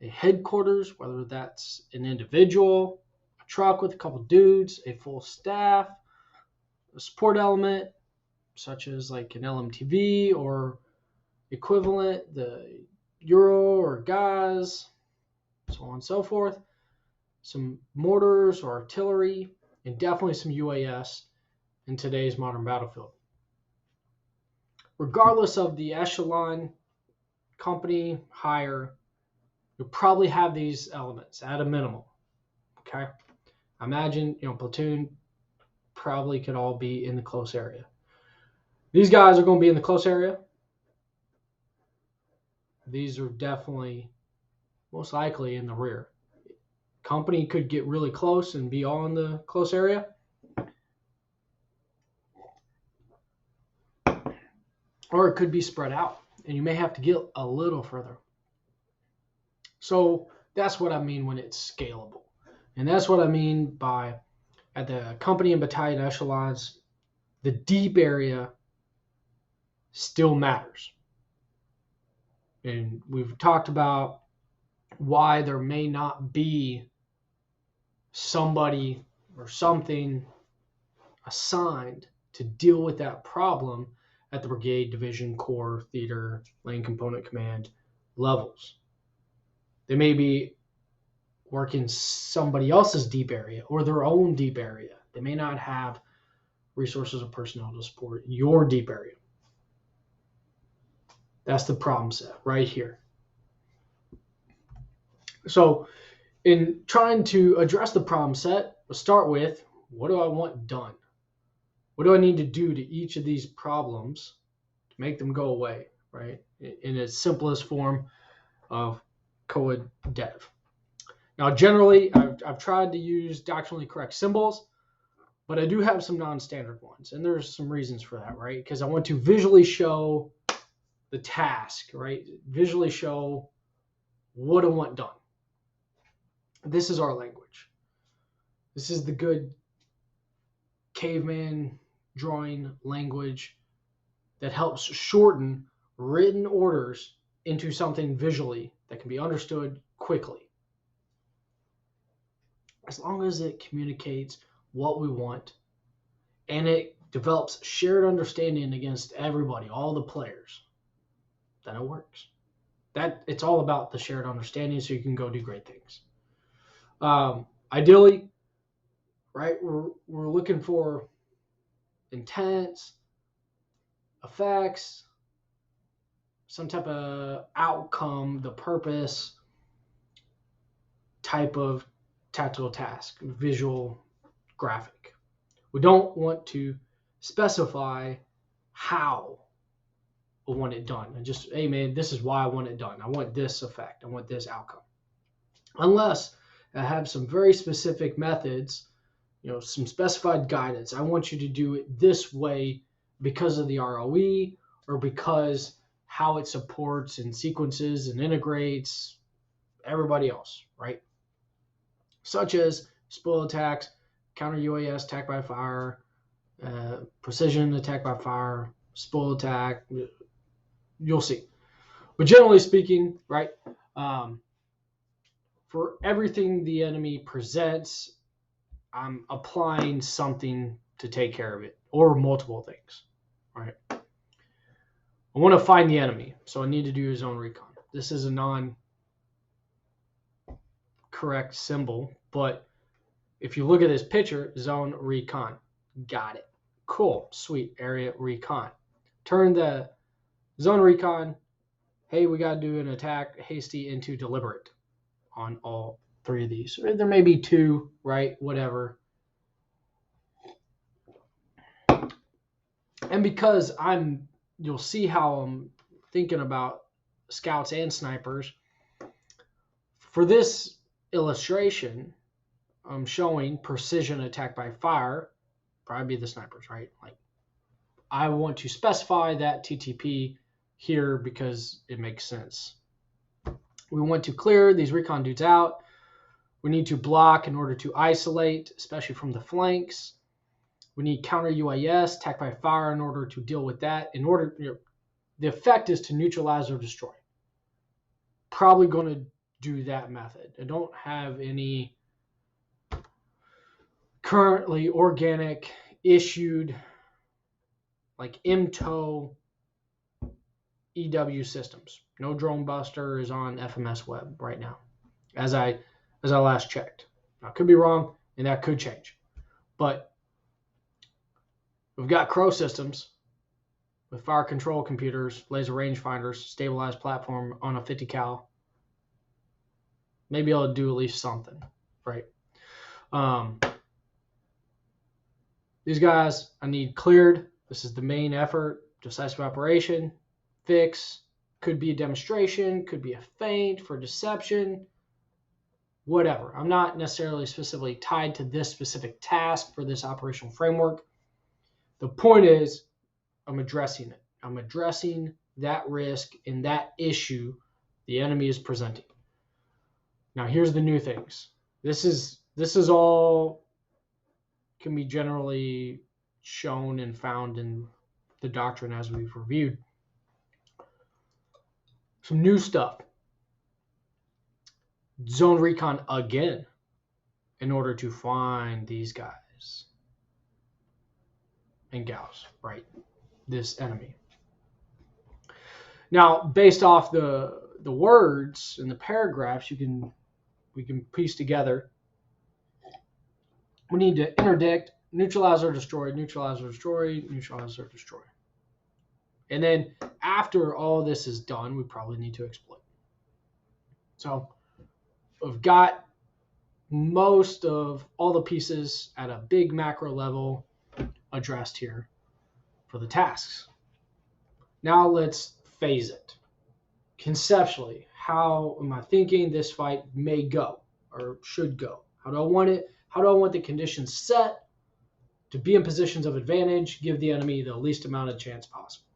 a headquarters, whether that's an individual, a truck with a couple dudes, a full staff, a support element, such as like an LMTV or equivalent, the Euro or Gaz, so on and so forth, some mortars or artillery, and definitely some UAS in today's modern battlefield. Regardless of the echelon, company, higher, you'll probably have these elements at a minimum. Okay? Imagine, platoon probably could all be in the close area. These guys are going to be in the close area. These are definitely most likely in the rear. Company could get really close and be all in the close area. Or it could be spread out, and you may have to get a little further. So that's what I mean when it's scalable. And that's what I mean by at the company and battalion echelons, the deep area still matters. And we've talked about why there may not be somebody or something assigned to deal with that problem at the brigade, division, corps, theater, lane component command levels. They may be working somebody else's deep area or their own deep area. They may not have resources or personnel to support your deep area. That's the problem set right here. So in trying to address the problem set, we'll start with, what do I want done? What do I need to do to each of these problems to make them go away, right? In its simplest form of code dev. Now, generally, I've tried to use doctrinally correct symbols, but I do have some non-standard ones, and there's some reasons for that, right? Because I want to visually show the task, right? Visually show what I want done. This is our language. This is the good caveman drawing language that helps shorten written orders into something visually that can be understood quickly. As long as it communicates what we want and it develops shared understanding against everybody, all the players, then it works. That it's all about the shared understanding, so you can go do great things. Ideally, right, we're looking for intents, effects, some type of outcome, the purpose type of tactical task, visual, graphic. We don't want to specify how I want it done. And just, hey man, this is why I want it done. I want this effect. I want this outcome. Unless I have some very specific methods, some specified guidance. I want you to do it this way because of the ROE or because how it supports and sequences and integrates everybody else, right? Such as spoil attacks, counter UAS attack by fire, precision attack by fire, spoil attack. You'll see. But generally speaking, right, for everything the enemy presents, I'm applying something to take care of it, or multiple things, right? I want to find the enemy, so I need to do a zone recon. This is a non-correct symbol, but if you look at this picture, zone recon, got it. Cool, sweet, area recon. Turn the zone recon, hey, we got to do an attack, hasty into deliberate on all three of these. Or there may be two, right? Whatever. And because you'll see how I'm thinking about scouts and snipers. For this illustration, I'm showing precision attack by fire, probably be the snipers, right? Like, I want to specify that TTP here because it makes sense. We want to clear these recon dudes out. We need to block in order to isolate, especially from the flanks. We need counter UAS, attack by fire, in order to deal with that. The effect is to neutralize or destroy. Probably going to do that method. I don't have any currently organic issued like MTO EW systems. No drone buster is on FMS web right now, as I last checked. I could be wrong, and that could change. But we've got Crow systems with fire control computers, laser rangefinders, stabilized platform on a 50 cal. Maybe I'll do at least something, right? These guys I need cleared. This is the main effort. Decisive operation, fix, could be a demonstration, could be a feint for deception, whatever. I'm not necessarily specifically tied to this specific task for this operational framework. The point is, I'm addressing it. I'm addressing that risk and that issue the enemy is presenting. Now, here's the new things. This is all can be generally shown and found in the doctrine as we've reviewed. Some new stuff. Zone recon again in order to find these guys and gals, right? This enemy. Now, based off the words and the paragraphs, we can piece together. We need to interdict, neutralize or destroy, neutralize or destroy, neutralize or destroy. And then after all this is done, we probably need to exploit. So we've got most of all the pieces at a big macro level addressed here for the tasks. Now let's phase it. Conceptually, how am I thinking this fight may go or should go? How do I want it? How do I want the conditions set to be in positions of advantage, give the enemy the least amount of chance possible?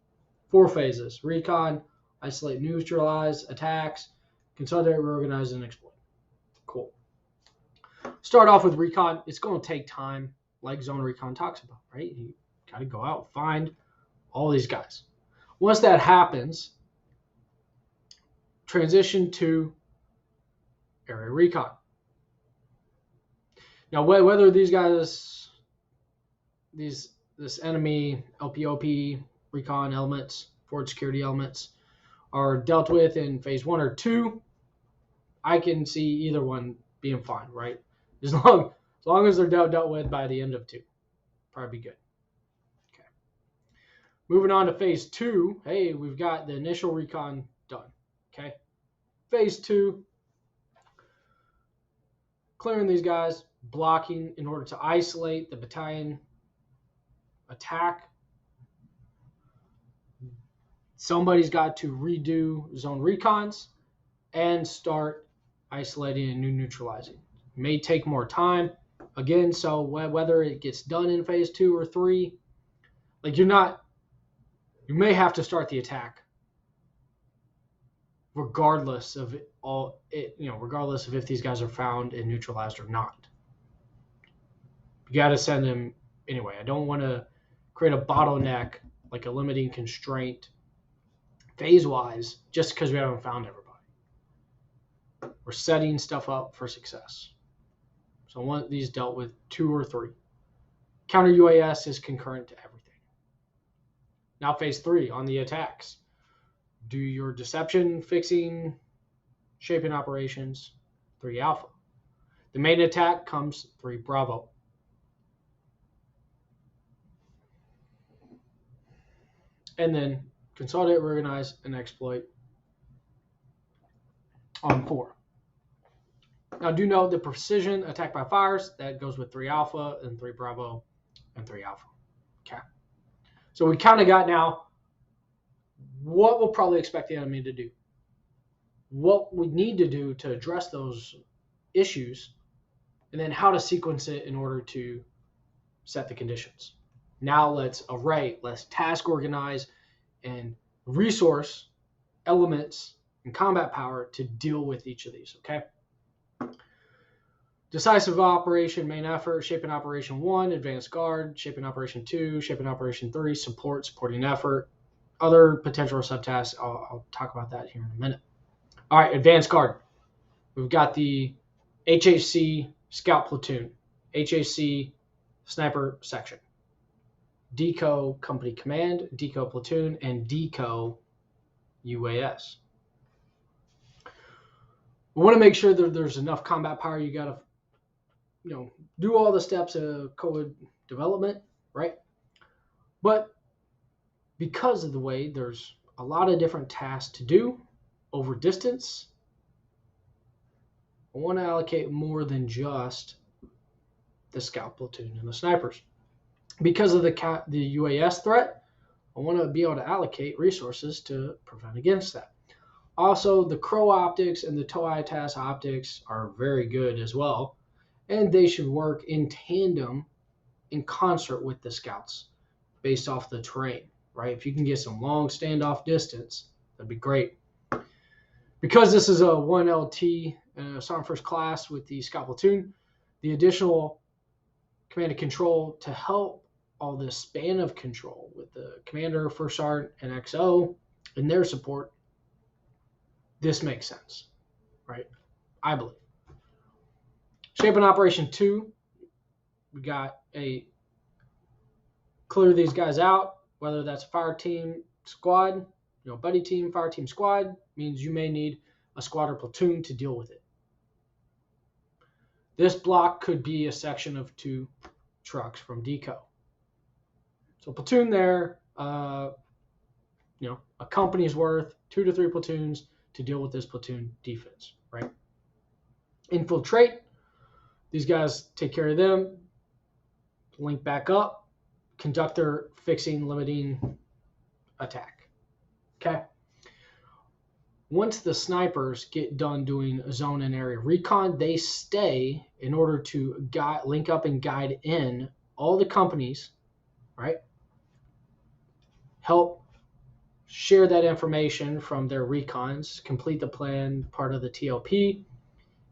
4 phases: recon, isolate, neutralize, attacks, consolidate, reorganize, and exploit. Cool. Start off with recon. It's going to take time, like zone recon talks about, right? You got to go out, find all these guys. Once that happens, transition to area recon. Now, whether these guys, this enemy LPOP recon elements, forward security elements, are dealt with in phase 1 or 2, I can see either one being fine, right? As long as they're dealt with by the end of 2, probably be good. Okay. Moving on to phase 2. Hey, we've got the initial recon done. Okay. Phase 2, clearing these guys, blocking in order to isolate the battalion attack. Somebody's got to redo zone recons and start isolating and neutralizing. It may take more time. Again, so whether it gets done in phase 2 or 3, like you may have to start the attack regardless of regardless of if these guys are found and neutralized or not. You got to send them anyway. I don't want to create a bottleneck, like a limiting constraint phase-wise, just because we haven't found everybody. We're setting stuff up for success. So I want these dealt with 2 or 3. Counter UAS is concurrent to everything. Now phase 3 on the attacks. Do your deception, fixing, shaping operations, 3 Alpha. The main attack comes 3 Bravo. And then consolidate, organize, and exploit on 4. Now do note the precision attack by fires, that goes with 3 Alpha and 3 Bravo and 3 Alpha. Okay. So we kind of got now what we'll probably expect the enemy to do. What we need to do to address those issues, and then how to sequence it in order to set the conditions. Now let's array, let's task organize, and resource elements and combat power to deal with each of these, okay? Decisive operation, main effort, shaping operation 1, advanced guard, shaping operation 2, shaping operation 3, supporting effort. Other potential subtasks, I'll talk about that here in a minute. All right, advanced guard. We've got the HHC scout platoon, HHC sniper section, DECO company command, DECO platoon, and DECO UAS. We want to make sure that there's enough combat power. You got to, do all the steps of code development, right? But because of the way there's a lot of different tasks to do over distance, I want to allocate more than just the scout platoon and the snipers. Because of the UAS threat, I want to be able to allocate resources to prevent against that. Also, the Crow optics and the TOITAS optics are very good as well, and they should work in tandem, in concert with the scouts, based off the terrain, right? If you can get some long standoff distance, that'd be great. Because this is a 1LT Sergeant First Class with the scout platoon, the additional command and control to help all this span of control with the commander, first sergeant, and XO and their support, this makes sense, right? I believe. Shaping Operation 2, we got a clear these guys out, whether that's a fire team, squad, buddy team, fire team, squad, means you may need a squad or platoon to deal with it. This block could be a section of 2 trucks from DECO. So platoon there, a company's worth, 2 to 3 platoons to deal with this platoon defense, right? Infiltrate, these guys take care of them, link back up, conduct their fixing, limiting attack, okay? Once the snipers get done doing a zone and area recon, they stay in order to link up and guide in all the companies, right? Help share that information from their recons, complete the plan, part of the TLP,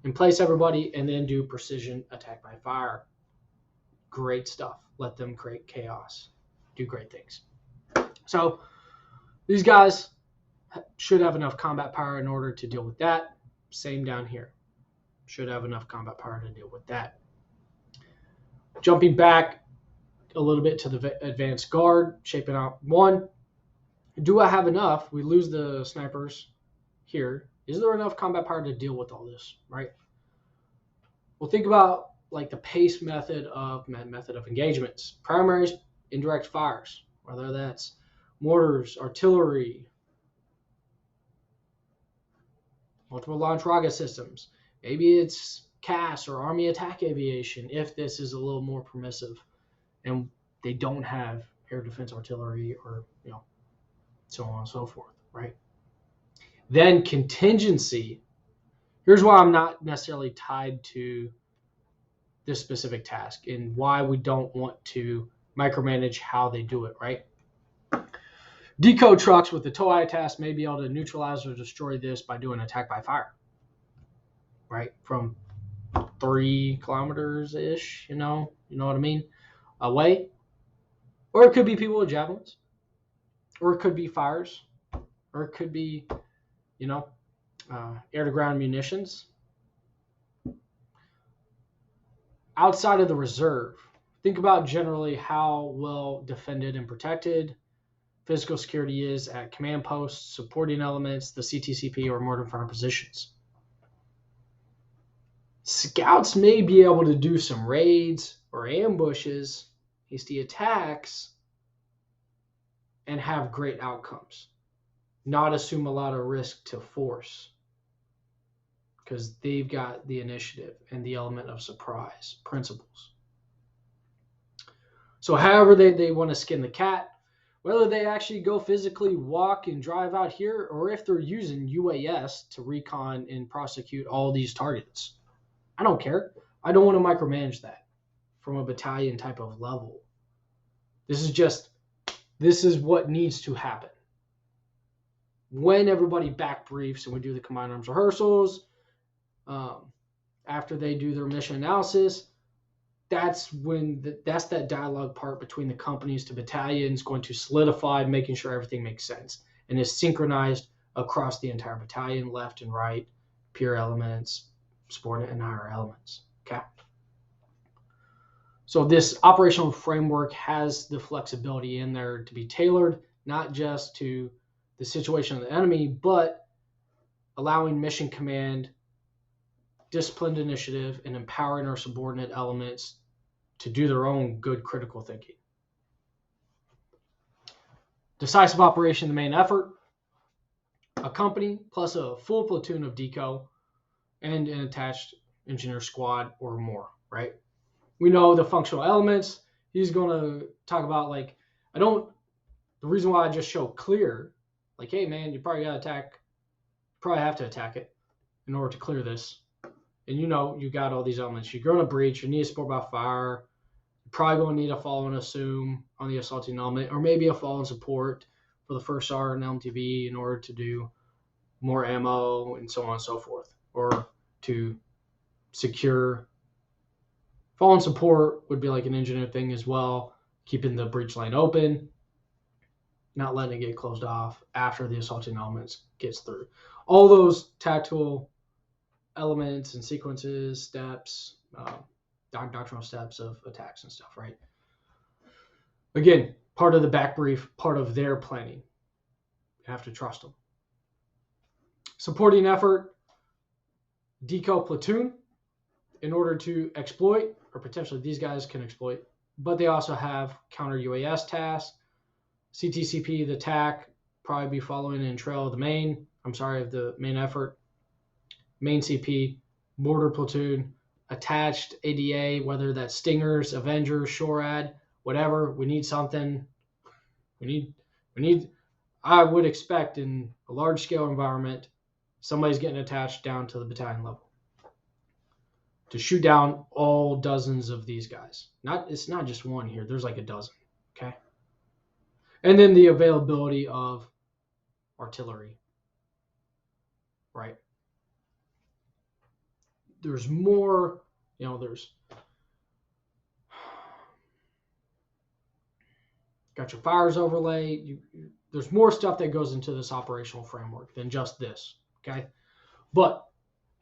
and place everybody, and then do precision attack by fire. Great stuff. Let them create chaos. Do great things. So These guys should have enough combat power in order to deal with that. Same down here. Should have enough combat power to deal with that. Jumping back a little bit to the advanced guard, shaping out 1. Do I have enough? We lose the snipers here. Is there enough combat power to deal with all this, right? Well, think about like the pace method of engagements. Primaries, indirect fires, whether that's mortars, artillery, multiple launch rocket systems. Maybe it's CAS or Army Attack Aviation if this is a little more permissive and they don't have air defense artillery or, so on and so forth, right? Then contingency. Here's why I'm not necessarily tied to this specific task and why we don't want to micromanage how they do it, right? Deco trucks with the TOI task may be able to neutralize or destroy this by doing attack by fire, right? From 3 kilometers-ish, you know what I mean, away. Or it could be people with javelins. Or it could be fires. Or it could be, air-to-ground munitions. Outside of the reserve, think about generally how well defended and protected physical security is at command posts, supporting elements, the CTCP, or mortar fire positions. Scouts may be able to do some raids or ambushes, hasty attacks, and have great outcomes. Not assume a lot of risk to force because they've got the initiative and the element of surprise principles. So however they want to skin the cat, whether they actually go physically walk and drive out here or if they're using UAS to recon and prosecute all these targets. I don't care. I don't want to micromanage that from a battalion type of level. This is what needs to happen. When everybody back briefs and we do the combined arms rehearsals, after they do their mission analysis, that's that dialogue part between the companies to battalions going to solidify, making sure everything makes sense and is synchronized across the entire battalion, left and right, peer elements, subordinate and higher elements. Okay. So this operational framework has the flexibility in there to be tailored, not just to the situation of the enemy, but allowing mission command, disciplined initiative, and empowering our subordinate elements to do their own good critical thinking. Decisive operation, the main effort. A company plus a full platoon of deco and an attached engineer squad or more, right? We know the functional elements. He's going to talk about the reason why I just show clear, hey man, you probably have to attack it in order to clear this. And you got all these elements. You're going to breach, you need support by fire, you're probably going to need a follow and assume on the assaulting element, or maybe a follow and support for the first R and LMTV in order to do more ammo and so on and so forth. Or to secure follow and support would be like an engineer thing as well, keeping the breach line open, not letting it get closed off after the assaulting elements gets through. All those tactical elements and sequences, steps, doctrinal steps of attacks and stuff, right? Again, part of the back brief, part of their planning. You have to trust them. Supporting effort, deco platoon, in order to exploit, or potentially these guys can exploit, but they also have counter UAS tasks, CTCP, the TAC, probably be following in trail of the main effort, main CP, mortar platoon, attached ADA, whether that's Stingers, Avengers, SHORAD, whatever. We need something. We need, I would expect in a large scale environment, somebody's getting attached down to the battalion level to shoot down all dozens of these guys. It's not just one here. There's like a dozen. Okay. And then the availability of artillery, right? There's more, there's got your fires overlay. there's more stuff that goes into this operational framework than just this, okay? But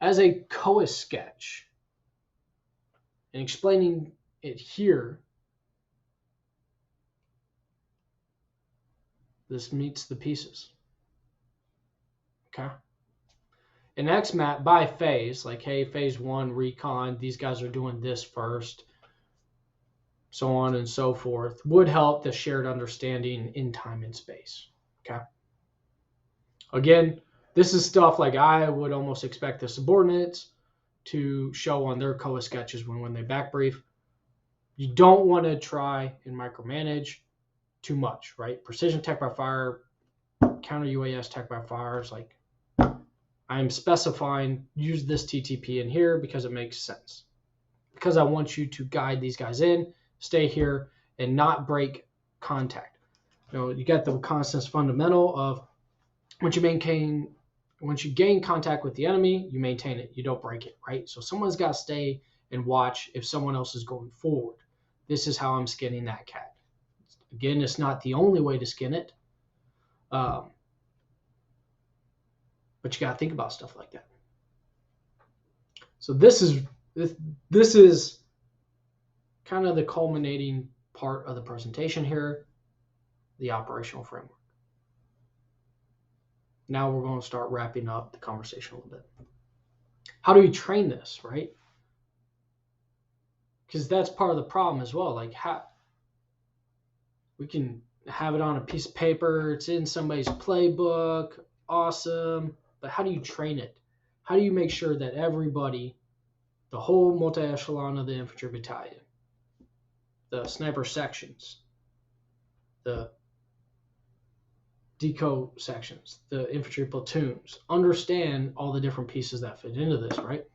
as a COA sketch, and explaining it here, this meets the pieces, okay? An X map by phase, like, hey, phase 1, recon, these guys are doing this first, so on and so forth, would help the shared understanding in time and space, okay? Again, this is stuff like I would almost expect the subordinates to show on their COA sketches when they back brief. You don't want to try and micromanage too much, right? Precision tech by fire, counter UAS tech by fires, like I'm specifying, use this TTP in here because it makes sense. Because I want you to guide these guys in, stay here, and not break contact. You know, you got the reconnaissance fundamental of once you gain contact with the enemy, you maintain it. You don't break it, right? So someone's got to stay and watch if someone else is going forward. This is how I'm skinning that cat. Again, it's not the only way to skin it. But you got to think about stuff like that. So this is kind of the culminating part of the presentation here, the operational framework. Now we're going to start wrapping up the conversation a little bit. How do we train this, right? Because that's part of the problem as well. Like, how we can have it on a piece of paper, it's in somebody's playbook, awesome. But how do you train it? How do you make sure that everybody, the whole multi-echelon of the infantry battalion, the sniper sections, the deco sections, the infantry platoons, understand all the different pieces that fit into this, right?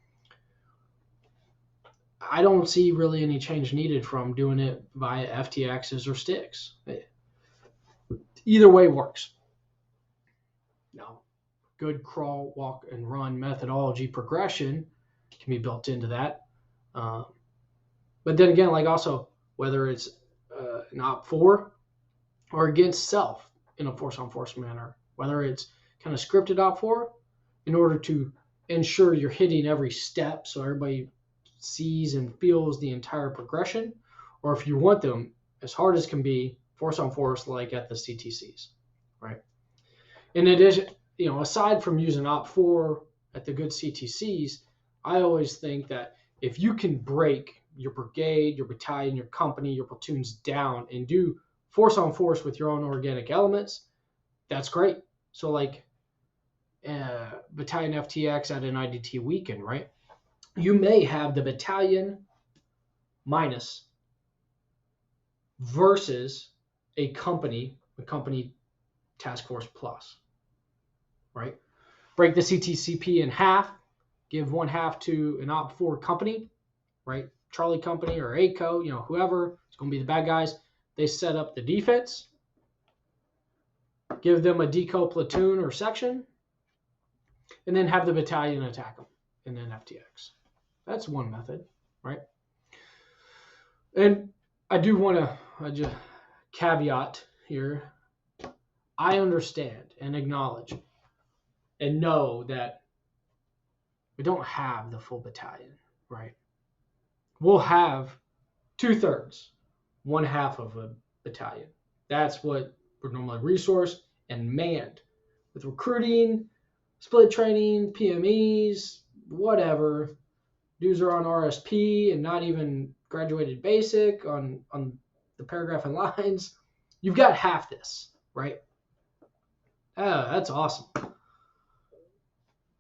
I don't see really any change needed from doing it via FTXs or sticks. Either way works. Now, good crawl, walk, and run methodology progression can be built into that. But then again, like also, whether it's an OP4 or against self in a force-on-force manner, whether it's kind of scripted OP4 in order to ensure you're hitting every step so everybody sees and feels the entire progression, or if you want them as hard as can be, force-on-force like at the CTCs, right? In addition, aside from using OP4 at the good CTCs, I always think that if you can break your brigade, your battalion, your company, your platoons down and do force-on-force with your own organic elements, that's great. So like battalion FTX at an IDT weekend, right? You may have the battalion minus versus a company task force plus, right? Break the CTCP in half, give one half to an OP4 company, right? Charlie Company or ACO, whoever is going to be the bad guys. They set up the defense, give them a deco platoon or section, and then have the battalion attack them, and then FTX. That's one method, right? And I do want to just caveat here. I understand and acknowledge and know that we don't have the full battalion, right? We'll have 2/3, one half of a battalion. That's what we're normally resourced and manned with recruiting, split training, PMEs, whatever. Dudes are on RSP and not even graduated basic on the paragraph and lines. You've got half this, right? That's awesome.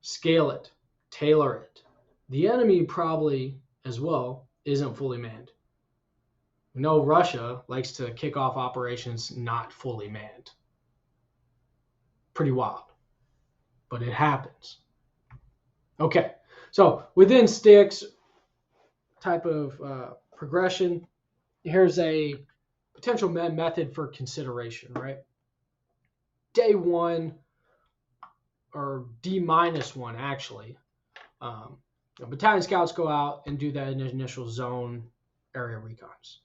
Scale it, tailor it. The enemy probably as well isn't fully manned. We know Russia likes to kick off operations not fully manned. Pretty wild, but it happens. Okay, so within sticks type of progression, here's a potential method for consideration, right? Day 1 or D-1 actually. Battalion scouts go out and do that initial zone area recons.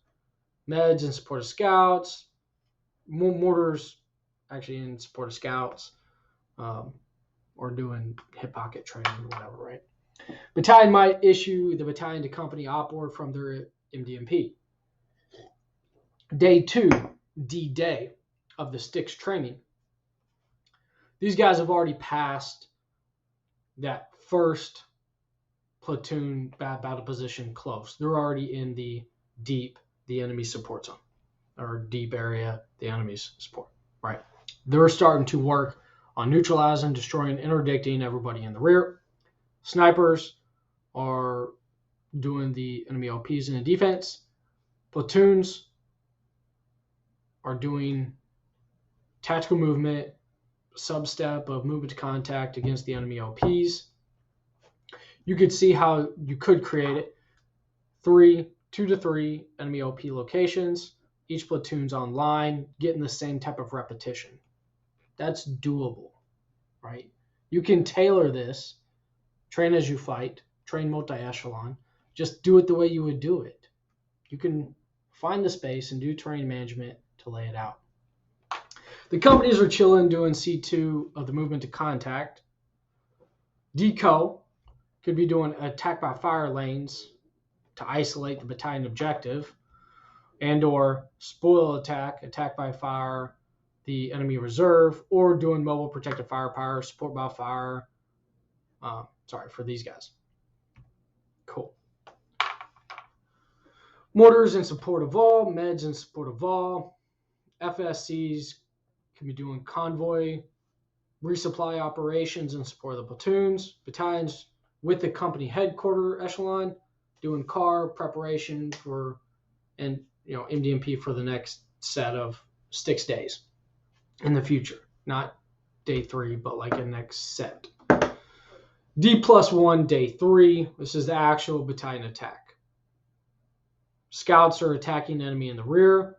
Meds in support of scouts, mortars actually in support of scouts, or doing hip pocket training or whatever, right? Battalion might issue the battalion to company op order from their MDMP. Day 2, D-Day of the Sticks training. These guys have already passed that first platoon battle position close. They're already in the deep, the enemy support zone, or deep area, the enemy's support, right? They're starting to work on neutralizing, destroying, interdicting everybody in the rear. Snipers are doing the enemy OPs in the defense. Platoons are doing tactical movement, sub-step of movement to contact against the enemy OPs. You could see how you could create it. 2 to 3 enemy OP locations. Each platoon's online, getting the same type of repetition. That's doable, right? You can tailor this, train as you fight, train multi-echelon. Just do it the way you would do it. You can find the space and do terrain management to lay it out. The companies are chilling doing C2 of the movement to contact. DCO could be doing attack by fire lanes to isolate the battalion objective, and or spoil attack by fire, the enemy reserve, or doing mobile protective firepower, support by fire. For these guys. Cool. Mortars in support of all, meds in support of all. FSCs can be doing convoy, resupply operations in support of the platoons. Battalions with the company headquarter echelon doing car preparation for, and MDMP for the next set of Sticks days in the future. Not day 3, but like a next set. D+1 day 3. This is the actual battalion attack. Scouts are attacking the enemy in the rear.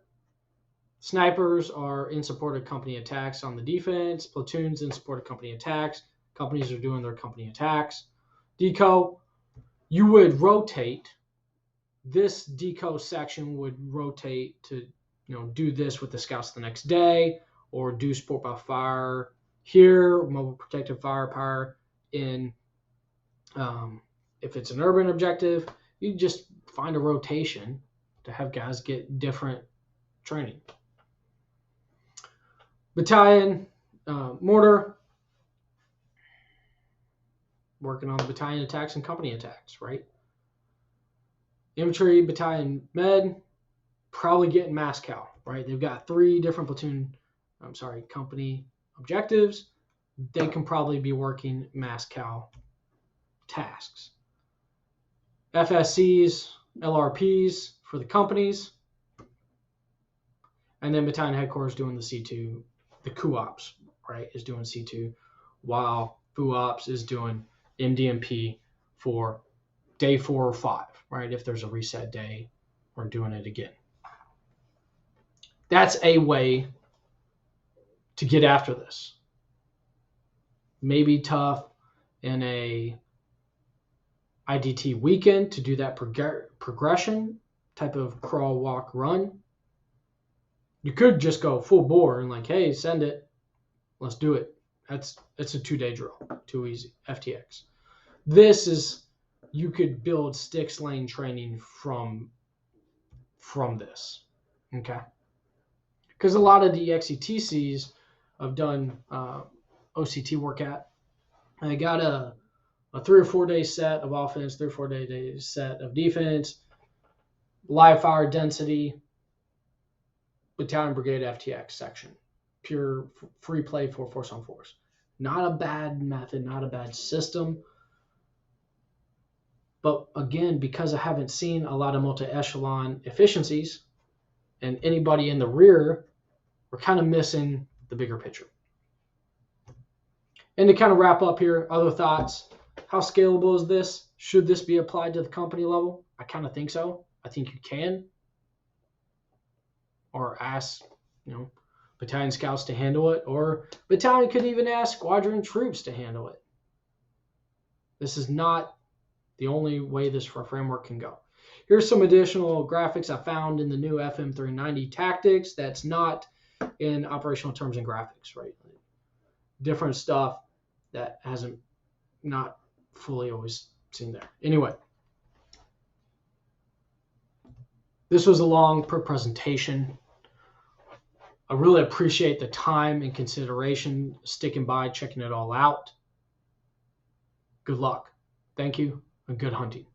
Snipers are in support of company attacks on the defense. Platoons in support of company attacks. Companies are doing their company attacks. DCO, you would rotate. This DCO section would rotate to do this with the scouts the next day, or do support by fire here, mobile protective firepower in, if it's an urban objective, you just find a rotation to have guys get different training. Battalion mortar, working on the battalion attacks and company attacks, right? Infantry battalion med, probably getting mass cal, right? They've got 3 different company objectives. They can probably be working mass cal tasks. FSCs, LRPs for the companies, and then battalion headquarters doing the C2, the CUOPS, right, is doing C2, while FUOPS is doing MDMP for day 4 or 5, right? If there's a reset day, we're doing it again. That's a way to get after this. Maybe tough in a IDT weekend to do that progression type of crawl, walk, run. You could just go full bore and like, hey, send it. Let's do it. It's a 2-day drill. Too easy. FTX. This is, you could build Sticks lane training from this. Okay. Because a lot of the XETCs I've done OCT work at, and I got a 3 or 4 day set of offense, 3 or 4 day set of defense, live fire density, battalion brigade FTX section, pure free play for force on force. Not a bad method, not a bad system. But again, because I haven't seen a lot of multi-echelon efficiencies and anybody in the rear, we're kind of missing the bigger picture. And to kind of wrap up here, other thoughts. How scalable is this? Should this be applied to the company level? I kind of think so. I think you can. Or ask, battalion scouts to handle it. Or battalion could even ask squadron troops to handle it. This is not the only way this framework can go. Here's some additional graphics I found in the new FM390 tactics. That's not in operational terms and graphics, right? Different stuff that hasn't not fully always seen there. Anyway, this was a long presentation. I really appreciate the time and consideration, sticking by, checking it all out. Good luck. Thank you, and good hunting.